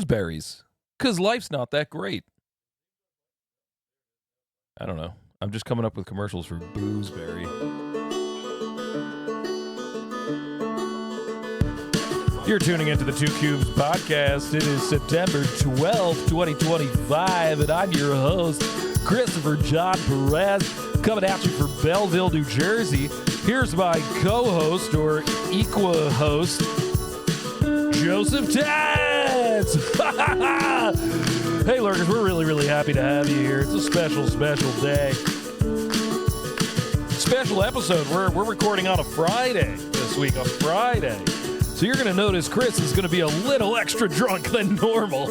boozeberries, because life's not that great. I don't know. I'm just coming up with commercials for Boozeberry. You're tuning into the Two Cubes podcast. It is September 12th, 2025, and I'm your host, Christopher John Perez, coming at you from Belleville, New Jersey. Here's my co-host, or equa-host, Joseph Taz! Hey, lurkers, we're really happy to have you here. It's a special day. Special episode. We're recording on a Friday this week, a Friday. So you're going to notice Chris is going to be a little extra drunk than normal.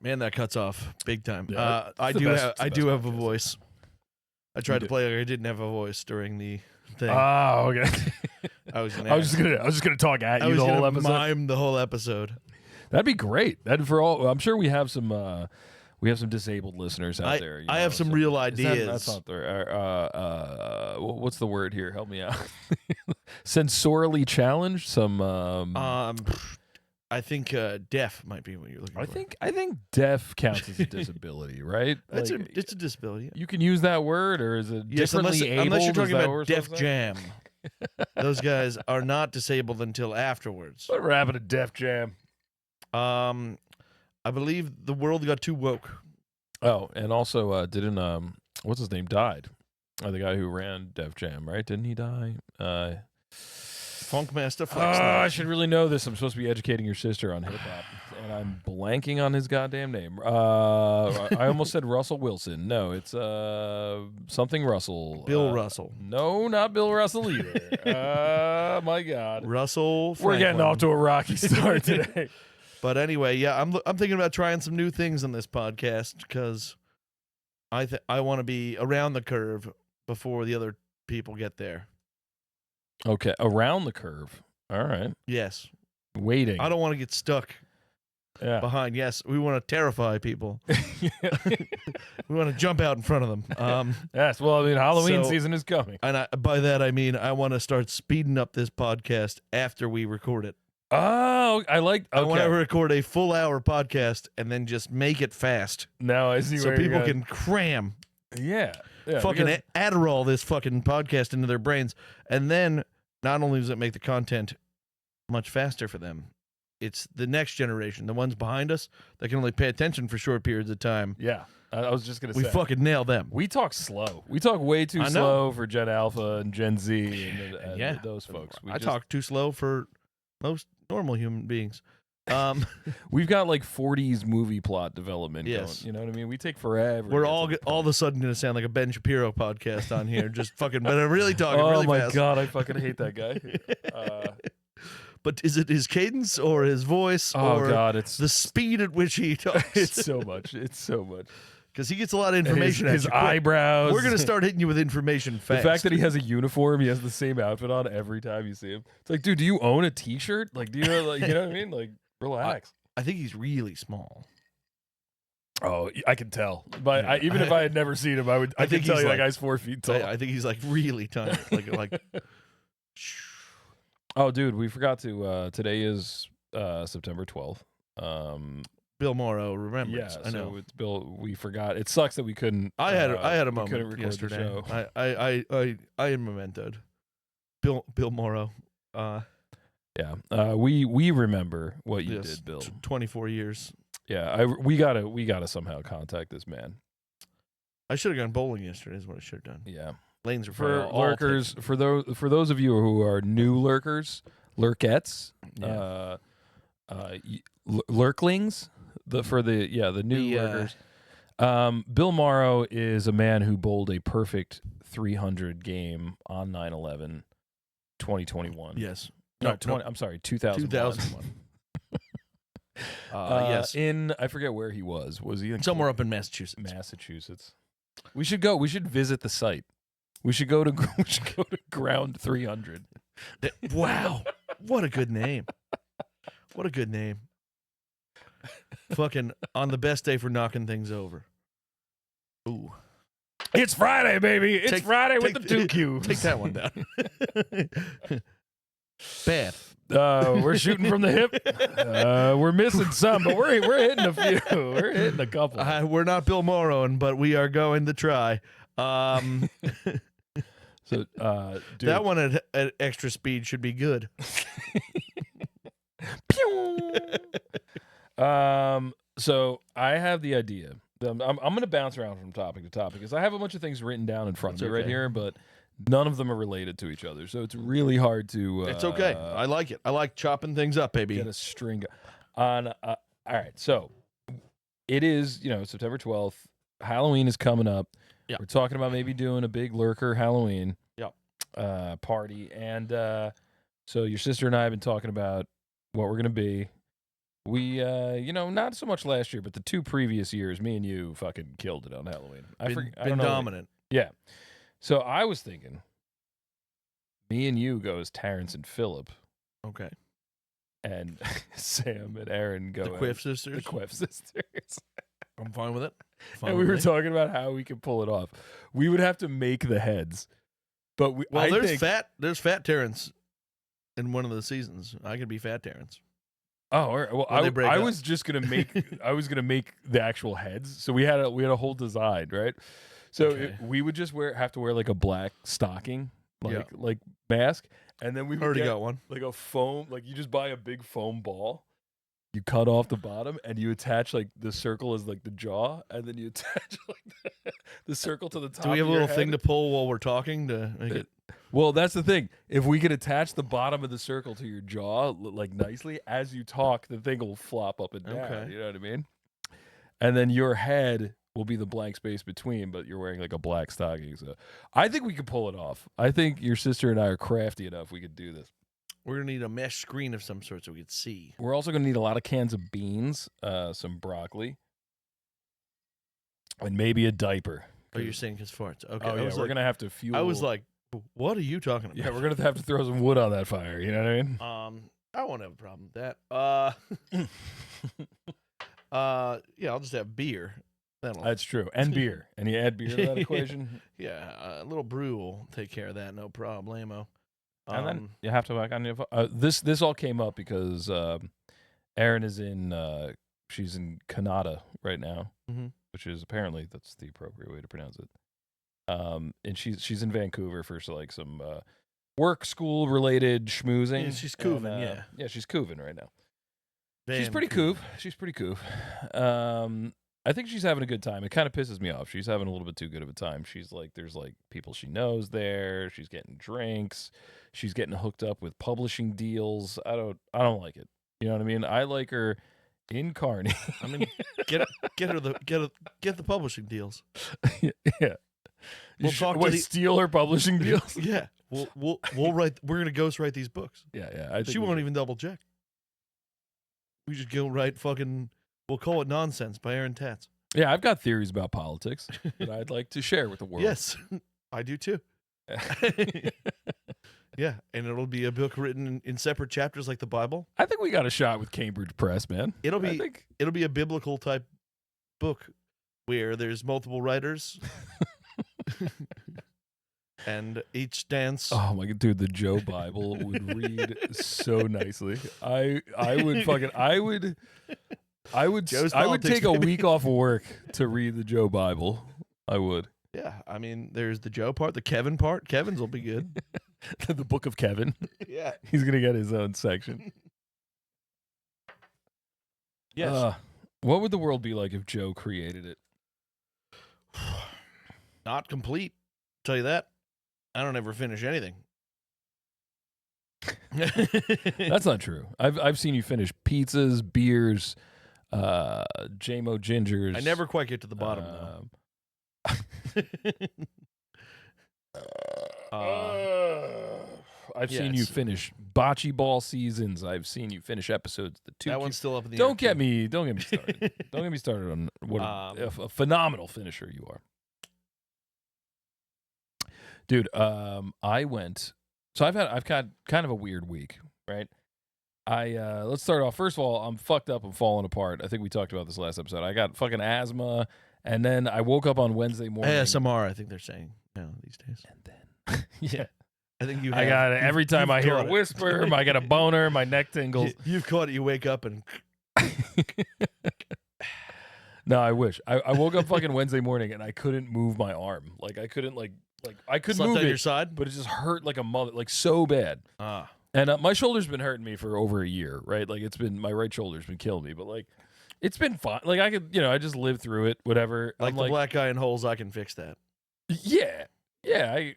Man, that cuts off big time. Yeah, I do have a voice. I tried to play like I didn't have a voice during the thing. Oh, okay. I was just gonna talk at you the whole episode. Mime the whole episode. That'd be great. That for all. I'm sure we have some disabled listeners out there. I have some real ideas. That's not there. What's the word here? Help me out. Sensorily challenged. Some. I think deaf might be what you're looking for. I think deaf counts as a disability, right? It's a disability. You can use that word, or is it differently abled? Unless you're talking about Def Jam. Those guys are not disabled until afterwards. What happened to Def Jam? I believe the world got too woke. Oh, and also didn't what's his name died? The guy who ran Def Jam, right? Didn't he die? Funkmaster Flex. I should really know this. I'm supposed to be educating your sister on hip hop, and I'm blanking on his goddamn name. I almost said Russell Wilson. No, it's something Russell. Bill Russell. No, not Bill Russell either. My God, Russell Franklin. We're getting off to a rocky start today. But anyway, yeah, I'm thinking about trying some new things on this podcast because I want to be around the curve before the other people get there. Okay, around the curve. All right. Yes. Waiting. I don't want to get stuck behind. Yes, we want to terrify people. We want to jump out in front of them. Yes, well, I mean, Halloween season is coming. And by that, I mean I want to start speeding up this podcast after we record it. Oh, I want to record a full hour podcast and then just make it fast. Now I see so people can cram. Yeah. Fucking Adderall this fucking podcast into their brains. And then not only does it make the content much faster for them, it's the next generation, the ones behind us that can only pay attention for short periods of time. Yeah. I was just going to say. We fucking nail them. We talk slow. We talk way too slow for Gen Alpha and Gen Z and those folks. I talk too slow for most normal human beings. We've got like 40s movie plot development going. You know what I mean? We take forever. We're all of a sudden going to sound like a Ben Shapiro podcast on here. Just fucking, but I'm really talking really fast. Oh my God, I fucking hate that guy. But is it his cadence or his voice? Oh God, it's the speed at which he talks. It's so much. Because he gets a lot of information. His eyebrows. We're going to start hitting you with information fast. The fact that he has a uniform, he has the same outfit on every time you see him. It's like, dude, do you own a T-shirt? Like, do you know, you know what I mean? Like, relax. I think he's really small. Oh, I can tell. But even if I had never seen him, I could tell you that guy's 4 feet tall. I think he's like really tiny. like. Oh, dude, we forgot to. Today is September 12th. Bill Morrow remembers. Yeah, I know. So it's Bill. We forgot. It sucks that we couldn't. I had a moment yesterday. The show. I am mementoed. Bill Morrow. Yeah. We remember what you did, Bill. 24 years. Yeah. We gotta somehow contact this man. I should have gone bowling yesterday. Is what I should have done. Yeah. Lanes are for lurkers. For those of you who are new lurkers, lurkettes, lurklings. The new lurkers. Bill Morrow is a man who bowled a perfect 300 game on 9/11, 2021. Yes. No, 20. I'm sorry, 2001. Yes. I forget where he was. Was he somewhere up in Massachusetts? Massachusetts. We should go. We should visit the site. We should go to Ground 300. Wow, what a good name! What a good name! Fucking on the best day for knocking things over. Ooh. It's Friday, baby. It's Friday with the 2 Qs. Take that one down. Bad. We're shooting from the hip. We're missing some, but we're hitting a few. We're hitting a couple. We're not Bill Morrow, but we are going to try. So, dude. That one at extra speed should be good. So I have the idea. I'm going to bounce around from topic to topic because I have a bunch of things written down in front of me right here, but none of them are related to each other. So it's really hard to. It's okay. I like it. I like chopping things up, baby. Get a string on. All right. So it is, September 12th. Halloween is coming up. Yeah. We're talking about maybe doing a big lurker Halloween party. And so your sister and I have been talking about what we're going to be. We, not so much last year, but the 2 previous years, me and you fucking killed it on Halloween. I don't know. Dominant. Yeah. So I was thinking, me and you go as Terrence and Phillip. Okay. And Sam and Aaron go the Quiff sisters. The Quiff sisters. I'm fine with it. And we were talking about how we could pull it off. We would have to make the heads, but there's Fat Terrence in one of the seasons. I could be Fat Terrence. Oh, all right. Well, I was just gonna make the actual heads. So we had a whole design, right? So we would just have to wear like a black stocking, like mask, and then we would got one, like a foam, like you just buy a big foam ball, you cut off the bottom, and you attach like the circle as like the jaw, and then you attach like the circle to the top. Do we have of a little your thing head. to pull while we're talking to make it? Well, that's the thing. If we could attach the bottom of the circle to your jaw, like nicely, as you talk, the thing will flop up and down. Okay. You know what I mean? And then your head will be the blank space between, but you're wearing like a black stocking. So I think we could pull it off. I think your sister and I are crafty enough. We could do this. We're going to need a mesh screen of some sort so we could see. We're also going to need a lot of cans of beans, some broccoli, and maybe a diaper. Oh, you're saying his farts. Okay. Oh, yeah, we're going to have to fuel. I was like, what are you talking about? Yeah, we're going to have to throw some wood on that fire. You know what I mean? I won't have a problem with that. Yeah, I'll just have beer. That's true. And beer. And you add beer to that equation? Yeah, a little brew will take care of that. No problemo. And then you have to work on your. This all came up because Erin is she's in Canada right now, which is apparently that's the appropriate way to pronounce it. And she's in Vancouver for some work, school related schmoozing. Yeah, she's cooving, yeah, she's cooving right now. She's pretty coov. She's pretty coov. I think she's having a good time. It kind of pisses me off. She's having a little bit too good of a time. She's like, there's like people she knows there. She's getting drinks. She's getting hooked up with publishing deals. I don't like it. You know what I mean? I like her in Carney. I mean, get the publishing deals. Yeah. Steal her publishing deals. Yeah. We'll write. We're gonna ghostwrite these books. Yeah. She won't even double check. We just go write fucking. We'll call it Nonsense by Aaron Tatz. Yeah, I've got theories about politics that I'd like to share with the world. Yes, I do too. Yeah, and it'll be a book written in separate chapters like the Bible. I think we got a shot with Cambridge Press, man. It'll be a biblical type book where there's multiple writers. And each stands. Oh my god, dude, the Joe Bible would read so nicely. I would take a week off of work to read the Joe Bible. I would. Yeah, I mean, there's the Joe part, the Kevin part. Kevin's will be good. The Book of Kevin. Yeah, he's gonna get his own section. Yes. What would the world be like if Joe created it? Not complete. Tell you that. I don't ever finish anything. That's not true. I've seen you finish pizzas, beers, JMO Gingers. I never quite get to the bottom though. I've seen you finish bocce ball seasons. I've seen you finish episodes. That one's still up in the air. Don't get me started. Don't get me started on what a phenomenal finisher you are. Dude, I went. So I've got kind of a weird week, right? Let's start off. First of all, I'm fucked up. I'm falling apart. I think we talked about this last episode. I got fucking asthma, and then I woke up on Wednesday morning. ASMR, I think they're saying these days. And then, yeah, I think you. I got it. Every time I hear a caught it. whisper, every time I hear a whisper, every time I hear a whisper, I get a boner, my neck tingles. You've caught it. You wake up and No, I wish. I woke up fucking Wednesday morning and I couldn't move my arm. Like I couldn't like I could slept move on it, your side. but it just hurt like a mother, like so bad. Ah, And my shoulder's been hurting me for over a year, right? Like it's been my right shoulder's been killing me, but like it's been fine. Like I could, I just live through it, whatever. like I'm the black guy in holes. I can fix that. Yeah, yeah.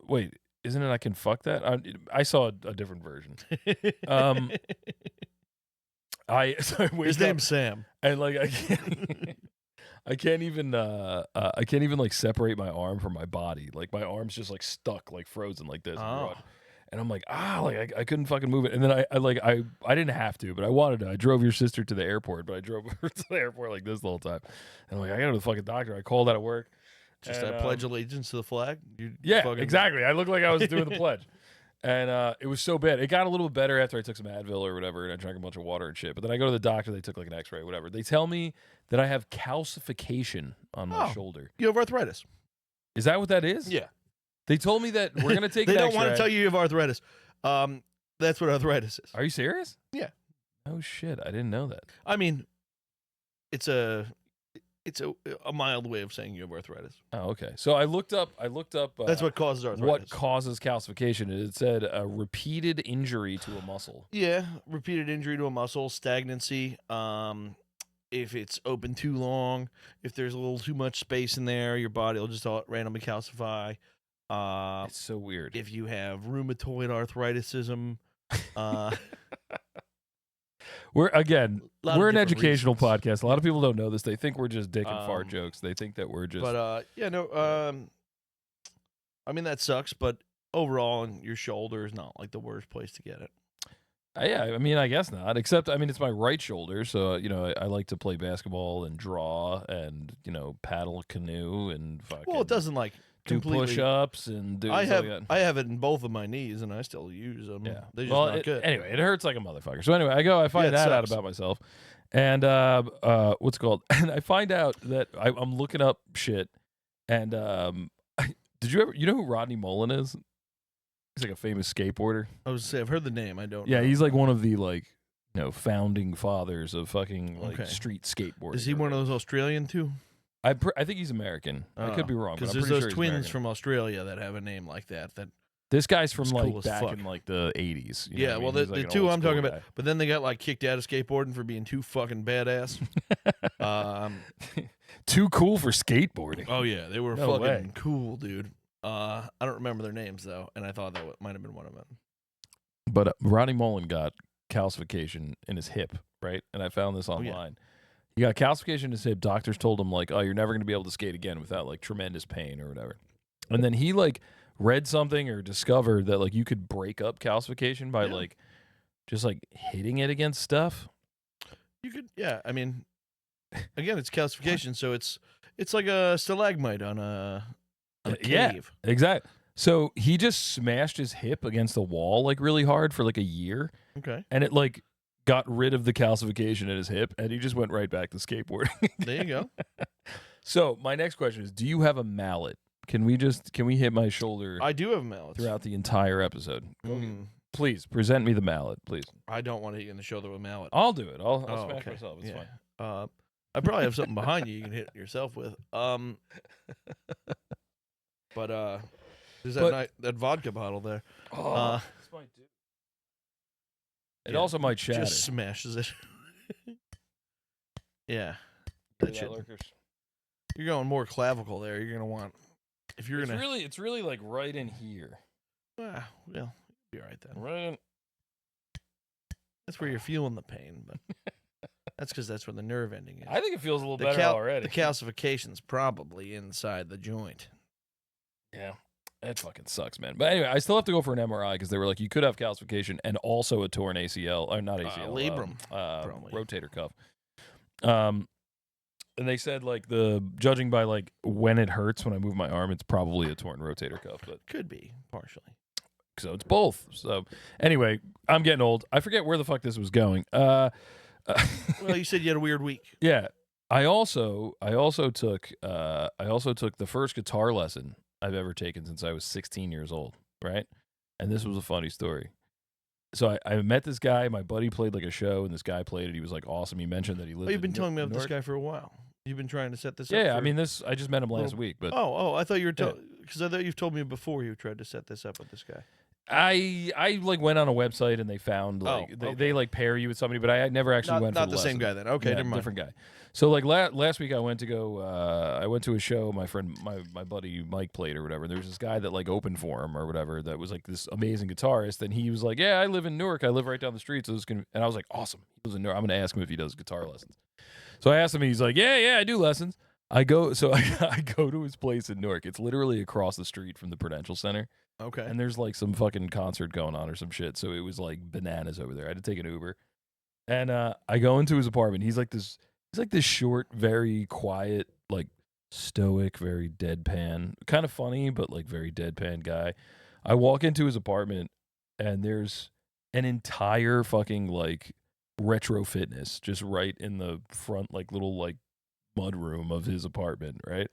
Wait, isn't it? I can fuck that. I saw a different version. So I wake His up name's Sam. and like I can't even like separate my arm from my body. Like my arm's just like stuck, like frozen, like this. Oh. And I'm like, I couldn't fucking move it. And then I didn't have to, but I wanted to. I drove your sister to the airport, but I drove her to the airport like this the whole time. And I'm like, I gotta go to the fucking doctor. I called out of work. Just And, pledge allegiance to the flag. Yeah, fucking- exactly. I looked like I was doing the pledge. And it was so bad. It got a little bit better after I took some Advil or whatever, and I drank a bunch of water and shit. But then I go to the doctor. They took like an X-ray, whatever. They tell me that I have calcification on my shoulder. You have arthritis. Is that what that is? Yeah. They told me that we're gonna take. They an don't want to X-ray. tell you have arthritis. That's what arthritis is. Are you serious? Yeah. Oh shit! I didn't know that. I mean, it's a mild way of saying you have arthritis. Oh, okay. So I looked up. That's what causes arthritis. What causes calcification? It said a repeated injury to a muscle. Yeah, repeated injury to a muscle, stagnancy. If it's open too long, if there's a little too much space in there, your body will just randomly calcify. It's so weird. If you have rheumatoid arthritism, We're an different educational reasons. podcast. A lot of people don't know this. They think we're just dick and fart Um, jokes. They think that we're just. but yeah, no. I mean that sucks, but overall, your shoulder is not like the worst place to get it. Yeah, I mean, I guess not. Except, I mean, it's my right shoulder, so I like to play basketball and draw and paddle canoe and fucking Well, it doesn't like do completely. push-ups and do. I stuff have like that. I have it in both of my knees, and I still use them. Yeah, they're just well, not good. anyway, it hurts like a motherfucker. So anyway, I find Yeah, it that out sucks. about myself, and what's it called? And I find out that I'm looking up shit, and did you ever? You know who Rodney Mullen is? He's like a famous skateboarder. I was say I've heard the name. I don't. Yeah, know. he's like one of the founding fathers of fucking Okay. street skateboarding. Is he one of those Australian too? I think he's American. I could be wrong, but Because I'm there's pretty those sure he's twins American. from Australia that have a name like that. That This guy's from It's like cool as back fuck. in like the 80s. you know yeah. what I Well, mean? He's the like an two old I'm talking school about, but then they got like kicked out of skateboarding for being too fucking badass. guy. Too cool for skateboarding. Oh yeah, they were No fucking way. cool, dude. I don't remember their names though, and I thought that might have been one of them. But Rodney Mullen got calcification in his hip, right? And I found this yeah. online. He got calcification in his hip. Doctors told him like, "Oh, you're never going to be able to skate again without like tremendous pain or whatever." And then he like read something or discovered that like you could break up calcification by Yeah. like just like hitting it against stuff. You could, yeah. I mean, again, it's calcification, so it's like a stalagmite on a Yeah. cave. Exactly. So he just smashed his hip against the wall like really hard for like a year, Okay, and it like got rid of the calcification in his hip, and he just went right back to skateboarding. there you go. So my next question is: do you have a mallet? Can we hit my shoulder I do have mallets. throughout the entire episode? Mm, Please present me the mallet, please. I don't want to hit you in the shoulder with a mallet. I'll do it. I'll Oh, smash okay. myself. It's Yeah. fine. I probably have something behind you can hit yourself with. But there's that vodka bottle there. Oh, this might do. It yeah, also might shatter. Just smashes it. Yeah, Hear that shit. lurkers? You're going more clavicle there. You're gonna want if you're gonna. It's really like right in here. Well, you'll be all right then. Right in. That's where you're feeling the pain, but that's because that's where the nerve ending is. I think it feels a little the better already. The calcification's probably inside the joint. Yeah. That fucking sucks, man. But anyway, I still have to go for an MRI because they were like, you could have calcification and also a torn ACL, or not ACL, labrum, probably. rotator cuff. And they said like judging by like when it hurts when I move my arm, it's probably a torn rotator cuff, but Could be partially. so it's both. So anyway, I'm getting old. I forget where the fuck this was going. Well, you said you had a weird week. Yeah. I also took the first guitar lesson I've ever taken since I was 16 years old, right? And this was a funny story. So I met this guy. My buddy played like a show, and this guy played it. He was like awesome. He mentioned that he lived. Oh, you've been in telling me about this Newark. guy for a while. You've been trying to set this up. Yeah, I for- mean this. I just met him last little- week, but I thought you were Yeah. because I thought you've told me before you tried to set this up with this guy. I like went on a website and they found like okay. they like pair you with somebody, but I never actually went. Not for the same lesson. guy then. Okay, Yeah, never mind. different guy. So like last week I went to go. I went to a show. My friend, my buddy Mike played or whatever. There was this guy that like opened for him or whatever. That was like this amazing guitarist, and he was like, "Yeah, I live in Newark. I live right down the street." So this can, and I was like, "Awesome." He lives in Newark. I'm gonna ask him if he does guitar lessons. So I asked him. He's like, "Yeah, I do lessons." I go to his place in Newark. It's literally across the street from the Prudential Center. Okay. And there's like some fucking concert going on or some shit. So it was like bananas over there. I had to take an Uber. And I go into his apartment. He's like this short, very quiet, like stoic, very deadpan, kind of funny, but like very deadpan guy. I walk into his apartment and there's an entire fucking like retro fitness just right in the front, like little like mud room of his apartment, right?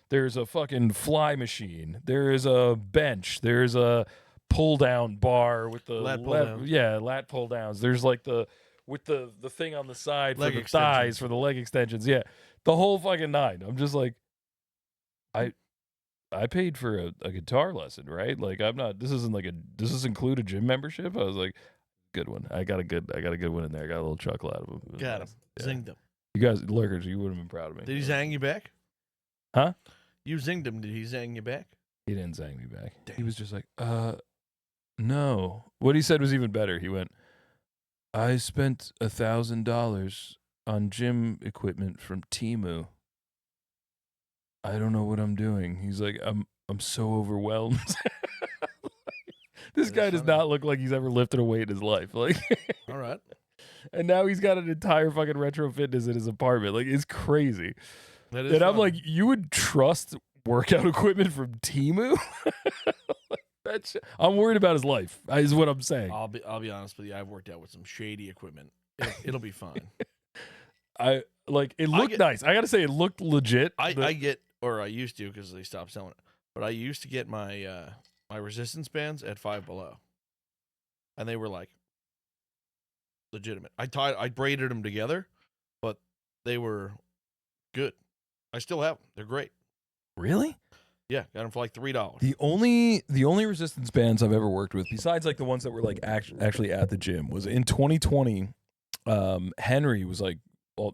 There's a fucking fly machine. There is a bench. There's a pull down bar with the Lat pull downs. Yeah, lat pull downs. There's like the thing on the side Leg for the extensions. thighs for the leg extensions. Yeah, the whole fucking nine. I'm just like, I paid for a guitar lesson, right? Like I'm not. Does this include a gym membership? I was like, good one. I got a good one in there. I got a little chuckle out of him. It was Got him. nice. Yeah. Zinged him. You guys, lurkers, you would have been proud of me. Did he zang you back? Huh? You zinged him. Did he zang you back? He didn't zang me back. He Dang. was just like, no. What he said was even better. He went, I spent $1,000 on gym equipment from Temu. I don't know what I'm doing. He's like, I'm so overwhelmed. This That guy is does funny. not look like he's ever lifted a weight in his life. Like, All right. and now he's got an entire fucking retro fitness in his apartment. Like, it's crazy. That is And I'm funny. like, you would trust workout equipment from Temu? I'm worried about his life, is what I'm saying. I'll be honest with you. I've worked out with some shady equipment. It'll be fine. It looked get- nice. I gotta say, it looked legit. I but- get, or I used to because they stopped selling it. But I used to get my my resistance bands at Five Below, and they were like legitimate. I braided them together, but they were good. I still have them. They're great. Really? Yeah, got them for like $3. The only resistance bands I've ever worked with, besides like the ones that were like actually at the gym, was in 2020. Henry was like, well,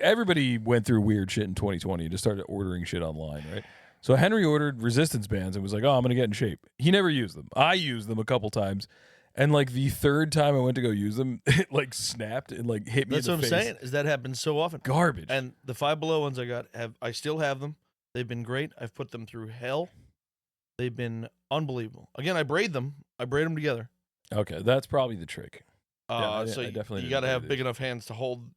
everybody went through weird shit in 2020 and just started ordering shit online, right? So Henry ordered resistance bands and was like, oh, I'm gonna get in shape. He never used them. I used them a couple times, and like the third time I went to go use them, it like snapped and like hit me. That's in what the I'm face. saying. Is that happens so often? Garbage. And the Five Below ones I still have them. They've been great. I've put them through hell. They've been unbelievable. Again, I braid them together. Okay, that's probably the trick. I So definitely you didn't got to do have this. big enough hands to hold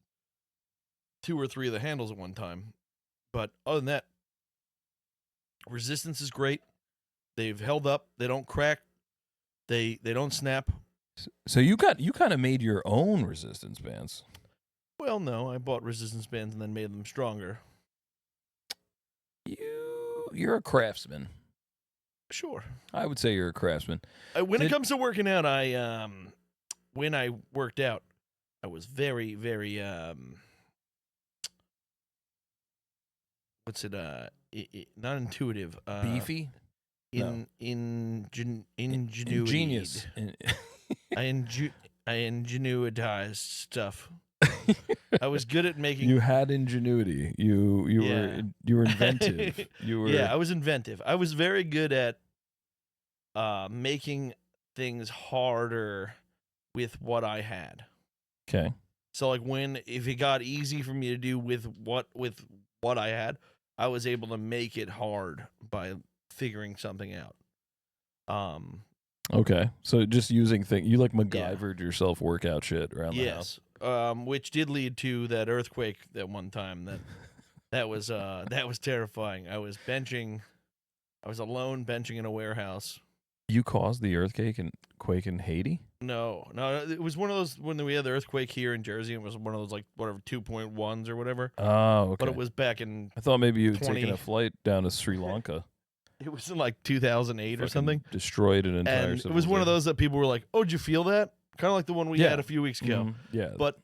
2 or 3 of the handles at one time. But other than that, resistance is great. They've held up. They don't crack. They don't snap. So you kind of made your own resistance bands. Well, no, I bought resistance bands and then made them stronger. You're a craftsman. Sure. I would say you're a craftsman. When it Did- comes to working out, when I worked out, I was very, very what's it? Not intuitive. Beefy, Ingenuity. ingenious. I ingenuitized stuff. I was good at making. You had ingenuity. You Yeah. were inventive. You were Yeah, I was inventive. I was very good at making things harder with what I had. okay. So like if it got easy for me to do with what I had, I was able to make it hard by figuring something out. Okay. So just using things you like MacGyvered yourself workout shit around the house. Yes. Which did lead to that earthquake that one time that was terrifying. I was alone benching in a warehouse. You caused the earthquake and quake in Haiti? No, it was one of those when we had the earthquake here in Jersey. It was one of those like whatever 2.1s or whatever. Oh, okay. But it was back in I thought maybe you had 20 taken a flight down to Sri Lanka. It was in like 2008 or something. Destroyed an entire And it was one of those that people were like, "Oh, did you feel that?" Kind of like the one we had a few weeks ago. Mm-hmm. Yeah. But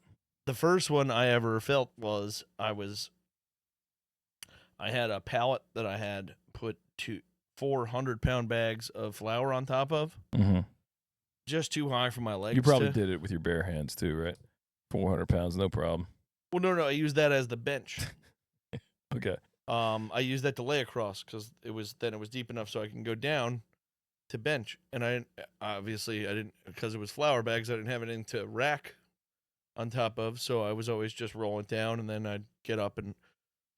the first one I ever felt was I had a pallet that I had put 400-pound bags of flour on top of. Mm-hmm. Just too high for my legs. You probably did it with your bare hands too, right? 400 pounds, no problem. Well, no, I used that as the bench. Okay. I used that to lay across because it was deep enough so I can go down to bench. And I didn't because it was flour bags. I didn't have anything to rack on top of, so I was always just rolling it down, and then I'd get up and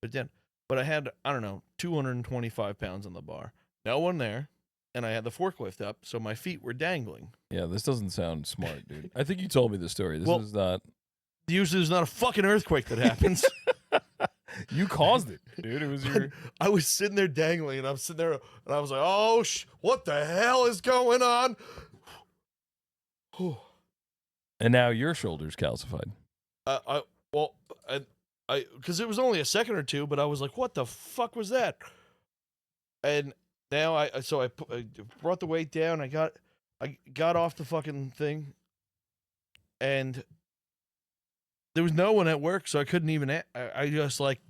put it down. But I had 225 pounds on the bar. No one there, and I had the forklift up, so my feet were dangling. Yeah, this doesn't sound smart, dude. I think you told me this story. This is not. Usually, there's not a fucking earthquake that happens. You caused it, dude. It was your. I was sitting there dangling, and I'm sitting there, and I was like, "Oh, what the hell is going on?" And now your shoulder's calcified. Because it was only a second or two, but I was like, "What the fuck was that?" And now I brought the weight down. I got off the fucking thing, and there was no one at work, so I couldn't even. I just like,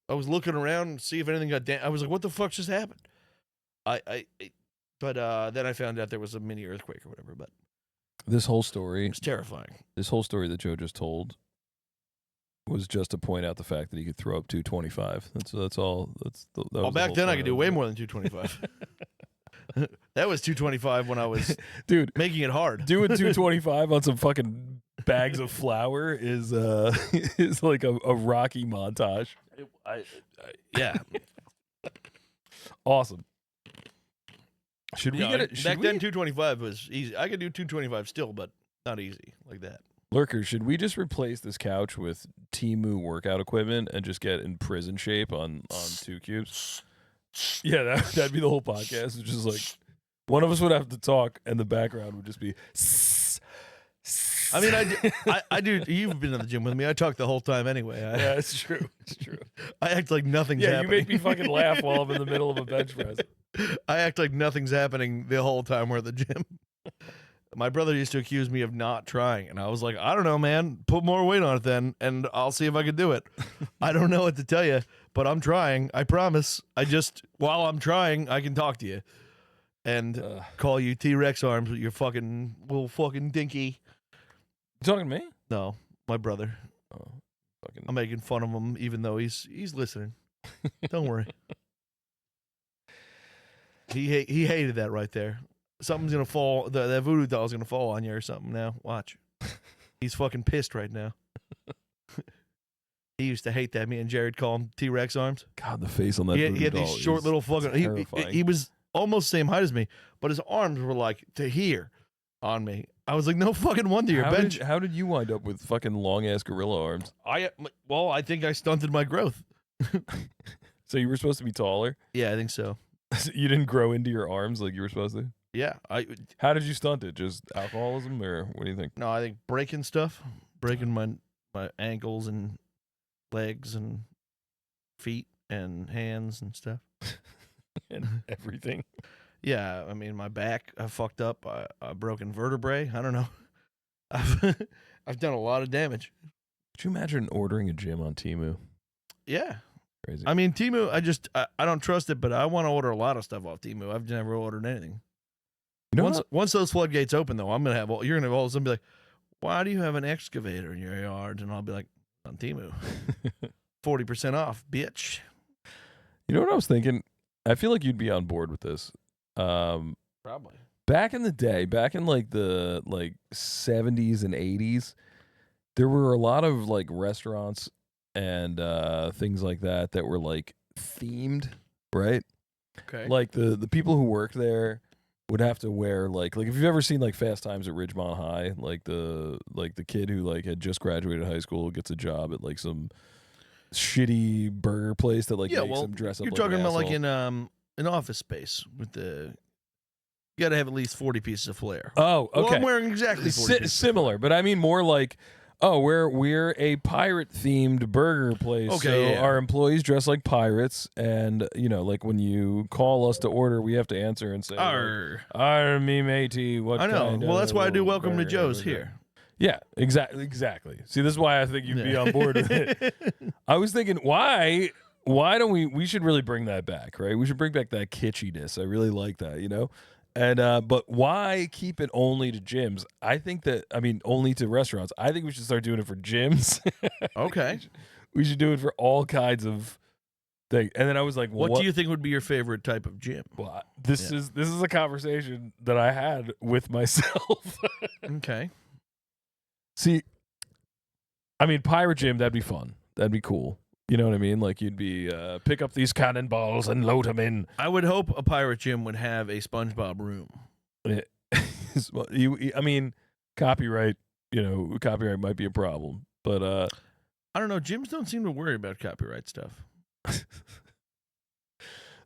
I was looking around to see if anything got down. I was like, "What the fuck just happened?" But then I found out there was a mini earthquake or whatever. But this whole story, it was terrifying. This whole story that Joe just told was just to point out the fact that he could throw up 225. That's all. Back then I could do way more than 225. That was 225 when I was making it hard. Doing 225 on some fucking bags of flour is like a Rocky montage. Yeah. Awesome. Should we get it? Back then 225 was easy. I could do 225 still, but not easy like that. Lurker, should we just replace this couch with Temu workout equipment and just get in prison shape on 2 cubes? Yeah, that'd be the whole podcast. It's just like one of us would have to talk, and the background would just be. I mean, I do. You've been in the gym with me. I talk the whole time anyway. Yeah, it's true. It's true. I act like nothing's happening. Yeah, you make me fucking laugh while I'm in the middle of a bench press. I act like nothing's happening the whole time we're at the gym. My brother used to accuse me of not trying, and I was like, I don't know, man. Put more weight on it then, and I'll see if I can do it. I don't know what to tell you, but I'm trying. I promise. While I'm trying, I can talk to you and call you T-Rex arms with your fucking little fucking dinky. You talking to me? No, my brother. Oh, fucking. I'm making fun of him, even though he's listening. Don't worry. He hated that right there. Something's gonna fall. That voodoo doll's gonna fall on you or something. Now watch. He's fucking pissed right now. He used to hate that. Me and Jared call him T-Rex arms. God, the face on that. He had these short little fucking. He was almost same height as me, but his arms were like to here on me. I was like, no fucking wonder your bench. How did you wind up with fucking long ass gorilla arms? I think I stunted my growth. So you were supposed to be taller? Yeah, I think so. You didn't grow into your arms like you were supposed to? Yeah. How did you stunt it? Just alcoholism, or what do you think? No, I think breaking stuff, breaking my ankles and legs and feet and hands and stuff. And everything. Yeah, I mean, my back, I fucked up. I broken vertebrae. I don't know. I've done a lot of damage. Could you imagine ordering a gym on Temu? Yeah. Crazy. I mean, Temu, I don't trust it, but I want to order a lot of stuff off Temu. I've never ordered anything. You know once those floodgates open, though, you're going to all of a sudden be like, why do you have an excavator in your yard? And I'll be like, on Temu. 40% off, bitch. You know what I was thinking? I feel like you'd be on board with this. Probably. Back in the day, back in like the 70s and 80s, there were a lot of like restaurants and things like that were like themed, right? Okay. Like the people who worked there would have to wear like if you've ever seen like Fast Times at Ridgemont High, like the kid who like had just graduated high school gets a job at like some shitty burger place that like makes him dress up. You're like talking an about asshole. like in an office space with you got to have at least 40 pieces of flair. Oh, okay. Well, I'm wearing exactly 40 pieces similar, but I mean more like Oh, we're a pirate themed burger place. Okay, so yeah. our employees dress like pirates, and like when you call us to order, we have to answer and say, Arr. "Arr, me matey." What? I know. kind Well, that's why I do of Welcome to burger Joe's is here. it? Yeah, exactly. See, this is why I think you'd be on board with it. I was thinking, why don't we should really bring that back, right? We should bring back that kitschiness. I really like that, And but why keep it only to gyms? I think only to restaurants. I think we should start doing it for gyms. Okay. we should do it for all kinds of things. And then I was like, What do you think would be your favorite type of gym? Well, this is a conversation that I had with myself. Okay. See, pirate gym, that'd be fun. That'd be cool. You know what I mean? Like you'd be pick up these cannonballs and load them in. I would hope a pirate gym would have a SpongeBob room. Copyright. Copyright might be a problem, but I don't know. Gyms don't seem to worry about copyright stuff.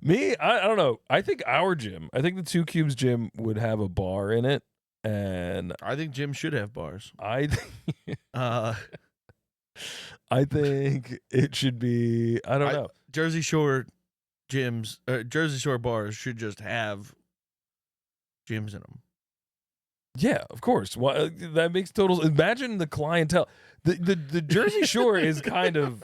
Me, I don't know. I think the 2 Cubes gym would have a bar in it, and I think gyms should have bars. I think it should be. I don't know. Jersey Shore gyms, Jersey Shore bars should just have gyms in them. Yeah, of course. Well, that makes total. Imagine the clientele. The Jersey Shore is kind of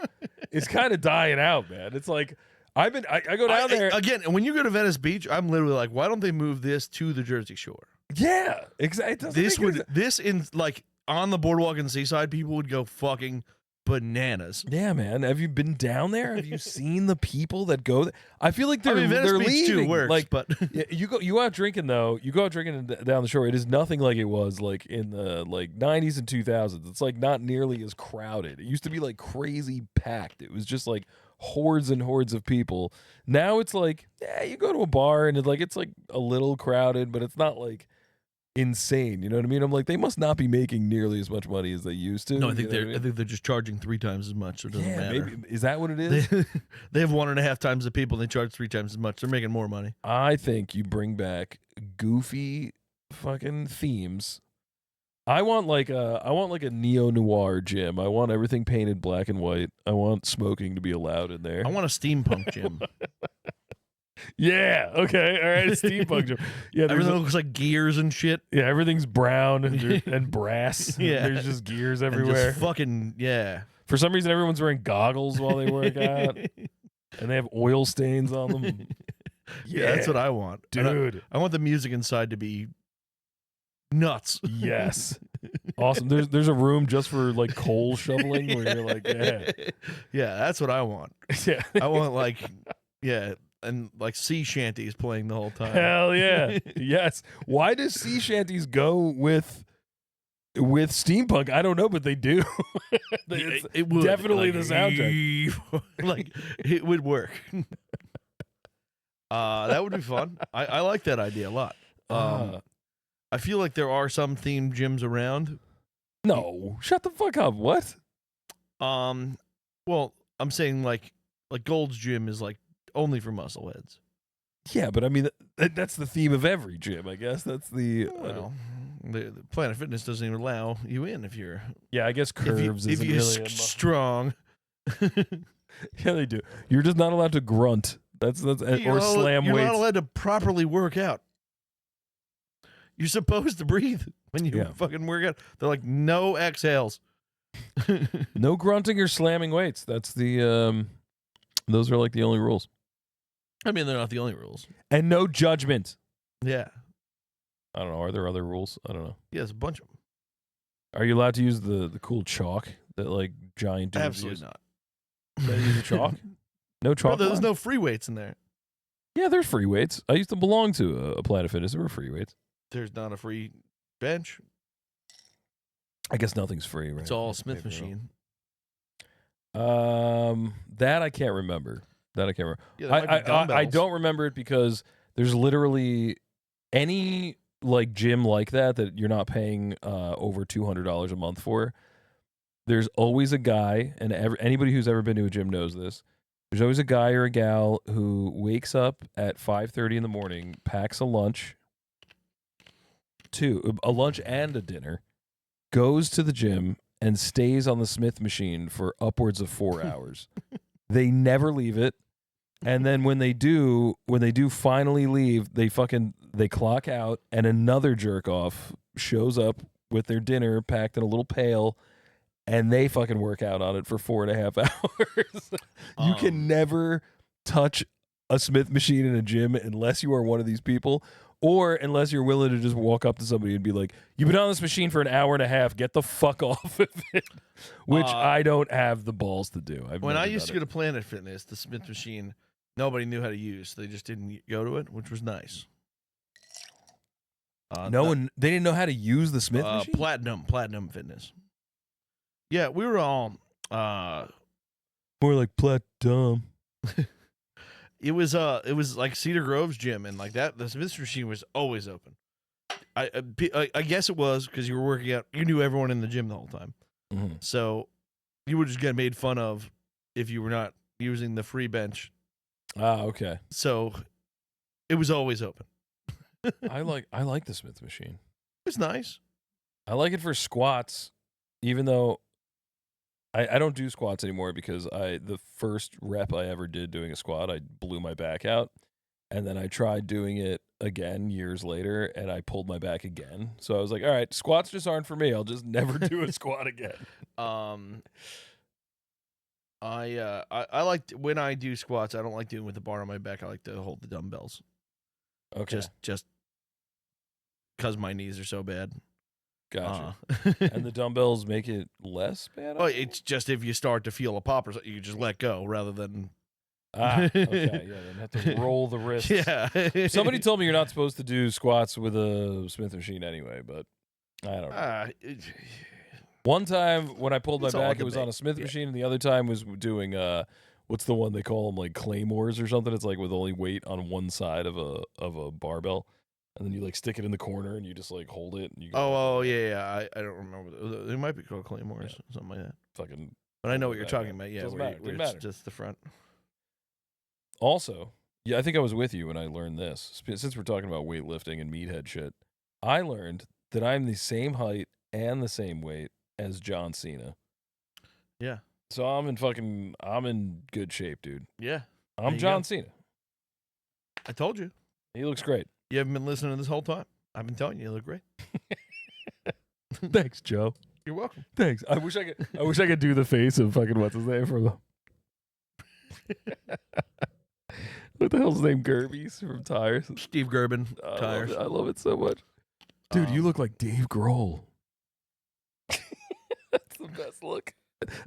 dying out, man. It's like I go down there again. When you go to Venice Beach, I'm literally like, why don't they move this to the Jersey Shore? Yeah, exactly. This in like on the boardwalk and seaside, people would go fucking bananas. Yeah, man. Have you been down there? Have you seen the people that go there? I feel like they're Venice Beach leaving. too works, like, but you go out drinking though. You go out drinking down the shore. It is nothing like it was like in the 90s and 2000s. It's like not nearly as crowded. It used to be like crazy packed. It was just like hordes and hordes of people. Now it's like, you go to a bar and it's like a little crowded, but it's not like insane. You know what I mean? I'm like, they must not be making nearly as much money as they used to. No, I think they're just charging 3 times as much. So it doesn't matter. Maybe is that what it is? They have 1.5 times the people. And they charge 3 times as much. They're making more money. I think you bring back goofy fucking themes. I want like a neo-noir gym. I want everything painted black and white. I want smoking to be allowed in there. I want a steampunk gym. Yeah. Okay. All right. Steampunk gym. Yeah. Everything looks like gears and shit. Yeah. Everything's brown and brass. Yeah. There's just gears everywhere. Just fucking yeah. For some reason, everyone's wearing goggles while they work out, and they have oil stains on them. Yeah, that's what I want, dude. I want the music inside to be nuts. Yes. Awesome. There's a room just for like coal shoveling where you're like, yeah, that's what I want. Yeah. I want like, yeah. And like sea shanties playing the whole time. Hell yeah. Yes. Why does sea shanties go with steampunk? I don't know, but they do. It would definitely like, the soundtrack. Like it would work. That would be fun. I like that idea a lot. I feel like there are some themed gyms around. No, shut the fuck up. What? Well, I'm saying like Gold's Gym is like only for muscleheads. Yeah, but I mean that's the theme of every gym. I guess that's the. The Planet Fitness doesn't even allow you in if you're. Yeah, I guess curves if you're strong. Yeah, they do. You're just not allowed to grunt. That's or slam weights. You're not allowed to properly work out. You're supposed to breathe when you fucking work out. They're like no exhales. No grunting or slamming weights. That's the those are like the only rules. I mean, they're not the only rules. And no judgment. Yeah. I don't know. Are there other rules? I don't know. Yeah, there's a bunch of them. Are you allowed to use the cool chalk that like giant dudes Absolutely use? not. You use the chalk? No chalk? There's no free weights in there. Yeah, there's free weights. I used to belong to a Planet Fitness. There were free weights. There's not a free bench. I guess nothing's free, right? It's all Smith machine. That I can't remember. Yeah, I don't remember it because there's literally any like gym like that you're not paying over $200 a month for. There's always a guy, and anybody who's ever been to a gym knows this. There's always a guy or a gal who wakes up at 5:30 in the morning, packs a lunch and a dinner, goes to the gym, and stays on the Smith machine for upwards of 4 hours. They never leave it. And then when they do finally leave, they clock out, and another jerk off shows up with their dinner packed in a little pail, and they fucking work out on it for 4.5 hours. You can never touch a Smith machine in a gym unless you are one of these people, or unless you're willing to just walk up to somebody and be like, "You've been on this machine for an hour and a half. Get the fuck off of it." Which I don't have the balls to do. When I used to go to Planet Fitness, the Smith machine, nobody knew how to use. They just didn't go to it, which was nice. They didn't know how to use the Smith machine? Platinum Fitness. Yeah, we were all more like platinum. It was like Cedar Grove's gym, and like that, the Smith machine was always open. I guess it was because you were working out. You knew everyone in the gym the whole time, so you would just get made fun of if you were not using the free bench. Ah, okay. So it was always open. I like the Smith machine. It's nice. I like it for squats, even though I don't do squats anymore because the first rep I ever did doing a squat, I blew my back out. And then I tried doing it again years later, and I pulled my back again. So I was like, all right, squats just aren't for me. I'll just never do a squat again. I like when I do squats, I don't like doing with the bar on my back. I like to hold the dumbbells. Okay. Just because my knees are so bad. Gotcha. And the dumbbells make it less bad? Oh, it's just if you start to feel a pop or something, you just let go rather than... Okay, yeah, then have to roll the wrists. Yeah. Somebody told me you're not supposed to do squats with a Smith machine anyway, but I don't know. One time when I pulled my back, it was on a Smith machine, and the other time was doing, what's the one they call them, like claymores or something? It's like with only weight on one side of a barbell. And then you like stick it in the corner and you just like hold it. And you go yeah. I don't remember. They might be called claymores, something like that. Fucking. But I know what you're talking about. Yeah, Doesn't where matter. It's just the front. Also, I think I was with you when I learned this. Since we're talking about weightlifting and meathead shit, I learned that I'm the same height and the same weight as John Cena. Yeah. So I'm in good shape, dude. Yeah. I'm John Cena. I told you. He looks great. You haven't been listening this whole time. I've been telling you look great. Thanks, Joe. You're welcome. Thanks. I wish I could do the face of fucking what's his name from the what the hell's his name? Gerbies from Tires. Steve Gerben, Tires. I love it so much. Dude, you look like Dave Grohl. That's the best look.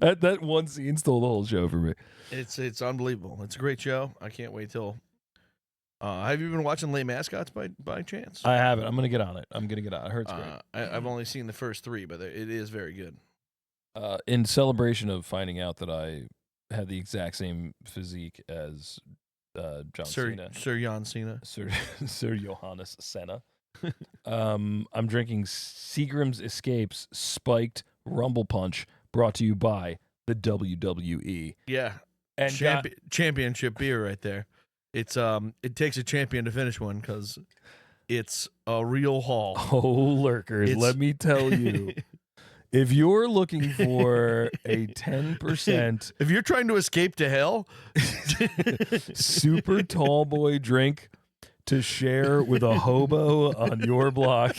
That one scene stole the whole show for me. It's unbelievable. It's a great show. I can't wait till. Have you been watching Les Mascots by chance? I haven't. I'm gonna get on it. I heard it's great. I've only seen the first 3, but it is very good. In celebration of finding out that I had the exact same physique as John Cena, Sir Jan Cena, Sir Johannes Senna. I'm drinking Seagram's Escapes Spiked Rumble Punch, brought to you by the WWE. Yeah, and championship beer right there. It's it takes a champion to finish one because it's a real haul. Oh, lurkers, let me tell you. If you're looking for a 10%... If you're trying to escape to hell... super tall boy drink to share with a hobo on your block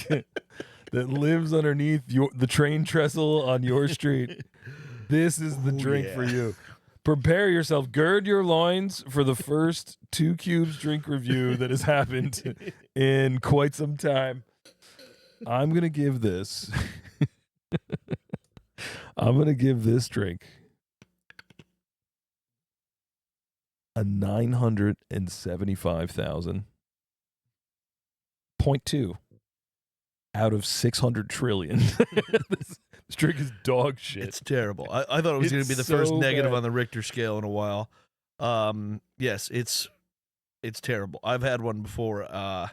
that lives underneath the train trestle on your street, this is the drink for you. Prepare yourself. Gird your loins for the first 2 Cubes drink review that has happened in quite some time. I'm going to give this... I'm going to give this drink a 975,000.2 out of 600 trillion. This drink is dog shit. It's terrible. I thought it was going to be the first negative on the Richter scale in a while. Yes, it's terrible. I've had one before. I've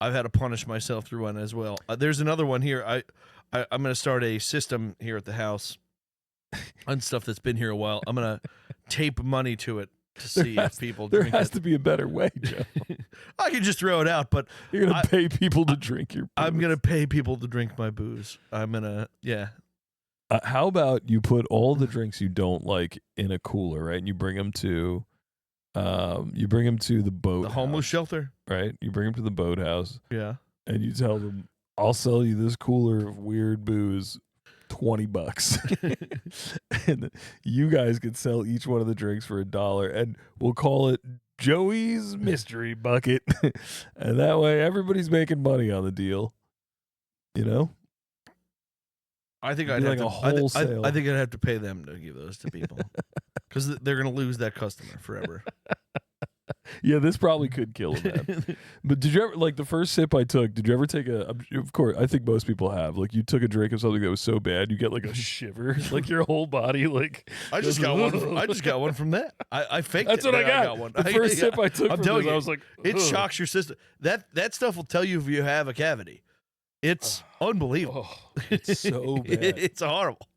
had to punish myself through one as well. There's another one here. I'm going to start a system here at the house on stuff that's been here a while. I'm going to tape money to it to see if people drink it. There has to be a better way, Joe. I can just throw it out, but... You're going to pay people to drink your booze. I'm going to pay people to drink my booze. I'm going to, yeah. How about you put all the drinks you don't like in a cooler, right? And you bring them to the boat, The homeless shelter. right? You bring them to the boathouse, Yeah. and you tell them, "I'll sell you this cooler of weird booze, $20." And you guys can sell each one of the drinks for $1, and we'll call it Joey's Mystery Bucket. And that way, everybody's making money on the deal. You know. I think It'd I'd be have like to. a wholesale. I think I'd have to pay them to give those to people because they're gonna lose that customer forever. Yeah, this probably could kill a man. But did you ever, like, the first sip I took, did you ever take of course, I think most people have, like, you took a drink of something that was so bad, you get like a shiver, like your whole body, like. I just got one. I just got one from that. I faked That's it. what I but got. one. The first sip I took I'm from telling this, you, I was like, it ugh. shocks your system. That stuff will tell you if you have a cavity. It's unbelievable. Oh, it's so bad. It's horrible.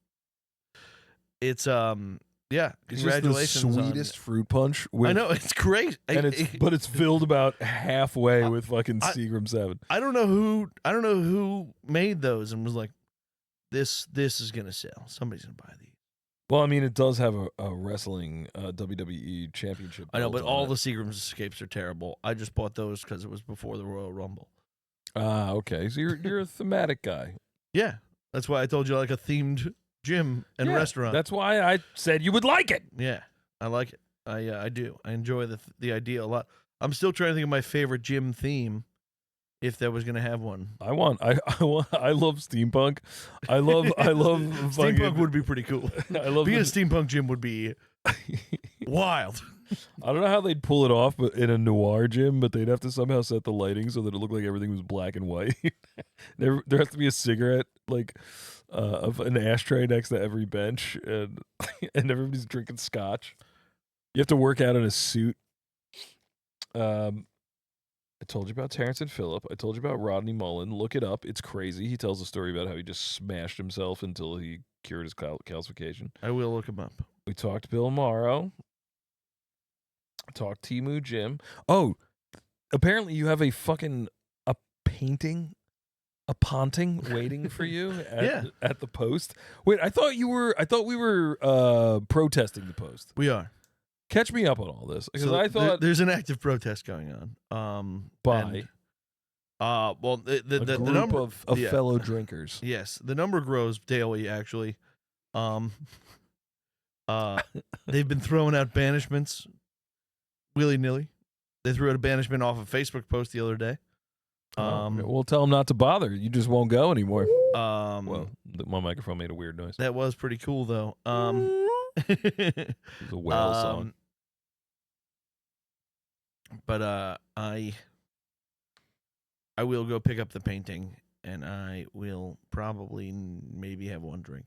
It's yeah. It's Congratulations. just the sweetest fruit punch. With, I know it's great, and but it's filled about halfway with fucking Seagram 7. I don't know who made those and was like, this is gonna sell. Somebody's gonna buy these. Well, I mean, it does have a wrestling WWE championship. I know, belt but on all it. the Seagram's escapes are terrible. I just bought those because it was before the Royal Rumble. Ah, okay. So you're a thematic guy. Yeah, that's why I told you I like a themed gym and Yeah, restaurant. That's why I said you would like it. Yeah, I like it. I do. I enjoy the idea a lot. I'm still trying to think of my favorite gym theme, if there was gonna have one. I love steampunk. I love Steampunk fucking, would be pretty cool. I love Being a the- steampunk gym would be wild. I don't know how they'd pull it off, but in a noir gym, but they'd have to somehow set the lighting so that it looked like everything was black and white. there has to be a cigarette, like of an ashtray next to every bench, and and everybody's drinking scotch. You have to work out in a suit. I told you about Terrence and Phillip. I told you about Rodney Mullen. Look it up. It's crazy. He tells a story about how he just smashed himself until he cured his calcification. I will look him up. We talked Bill Morrow. Talked Timu Jim. Oh, apparently you have a painting, a ponting waiting for you at the Post. Wait, I thought we were protesting the Post. We are. Catch me up on all this, because So I thought there's an active protest going on. by well, the a group number of yeah. fellow drinkers. Yes, the number grows daily. Actually, they've been throwing out banishments willy nilly. They threw out a banishment off a Facebook post the other day. We'll tell them not to bother. You just won't go anymore. Well, my microphone made a weird noise. that was pretty cool though. It was a whale song. But I will go pick up the painting, and I will probably maybe have one drink.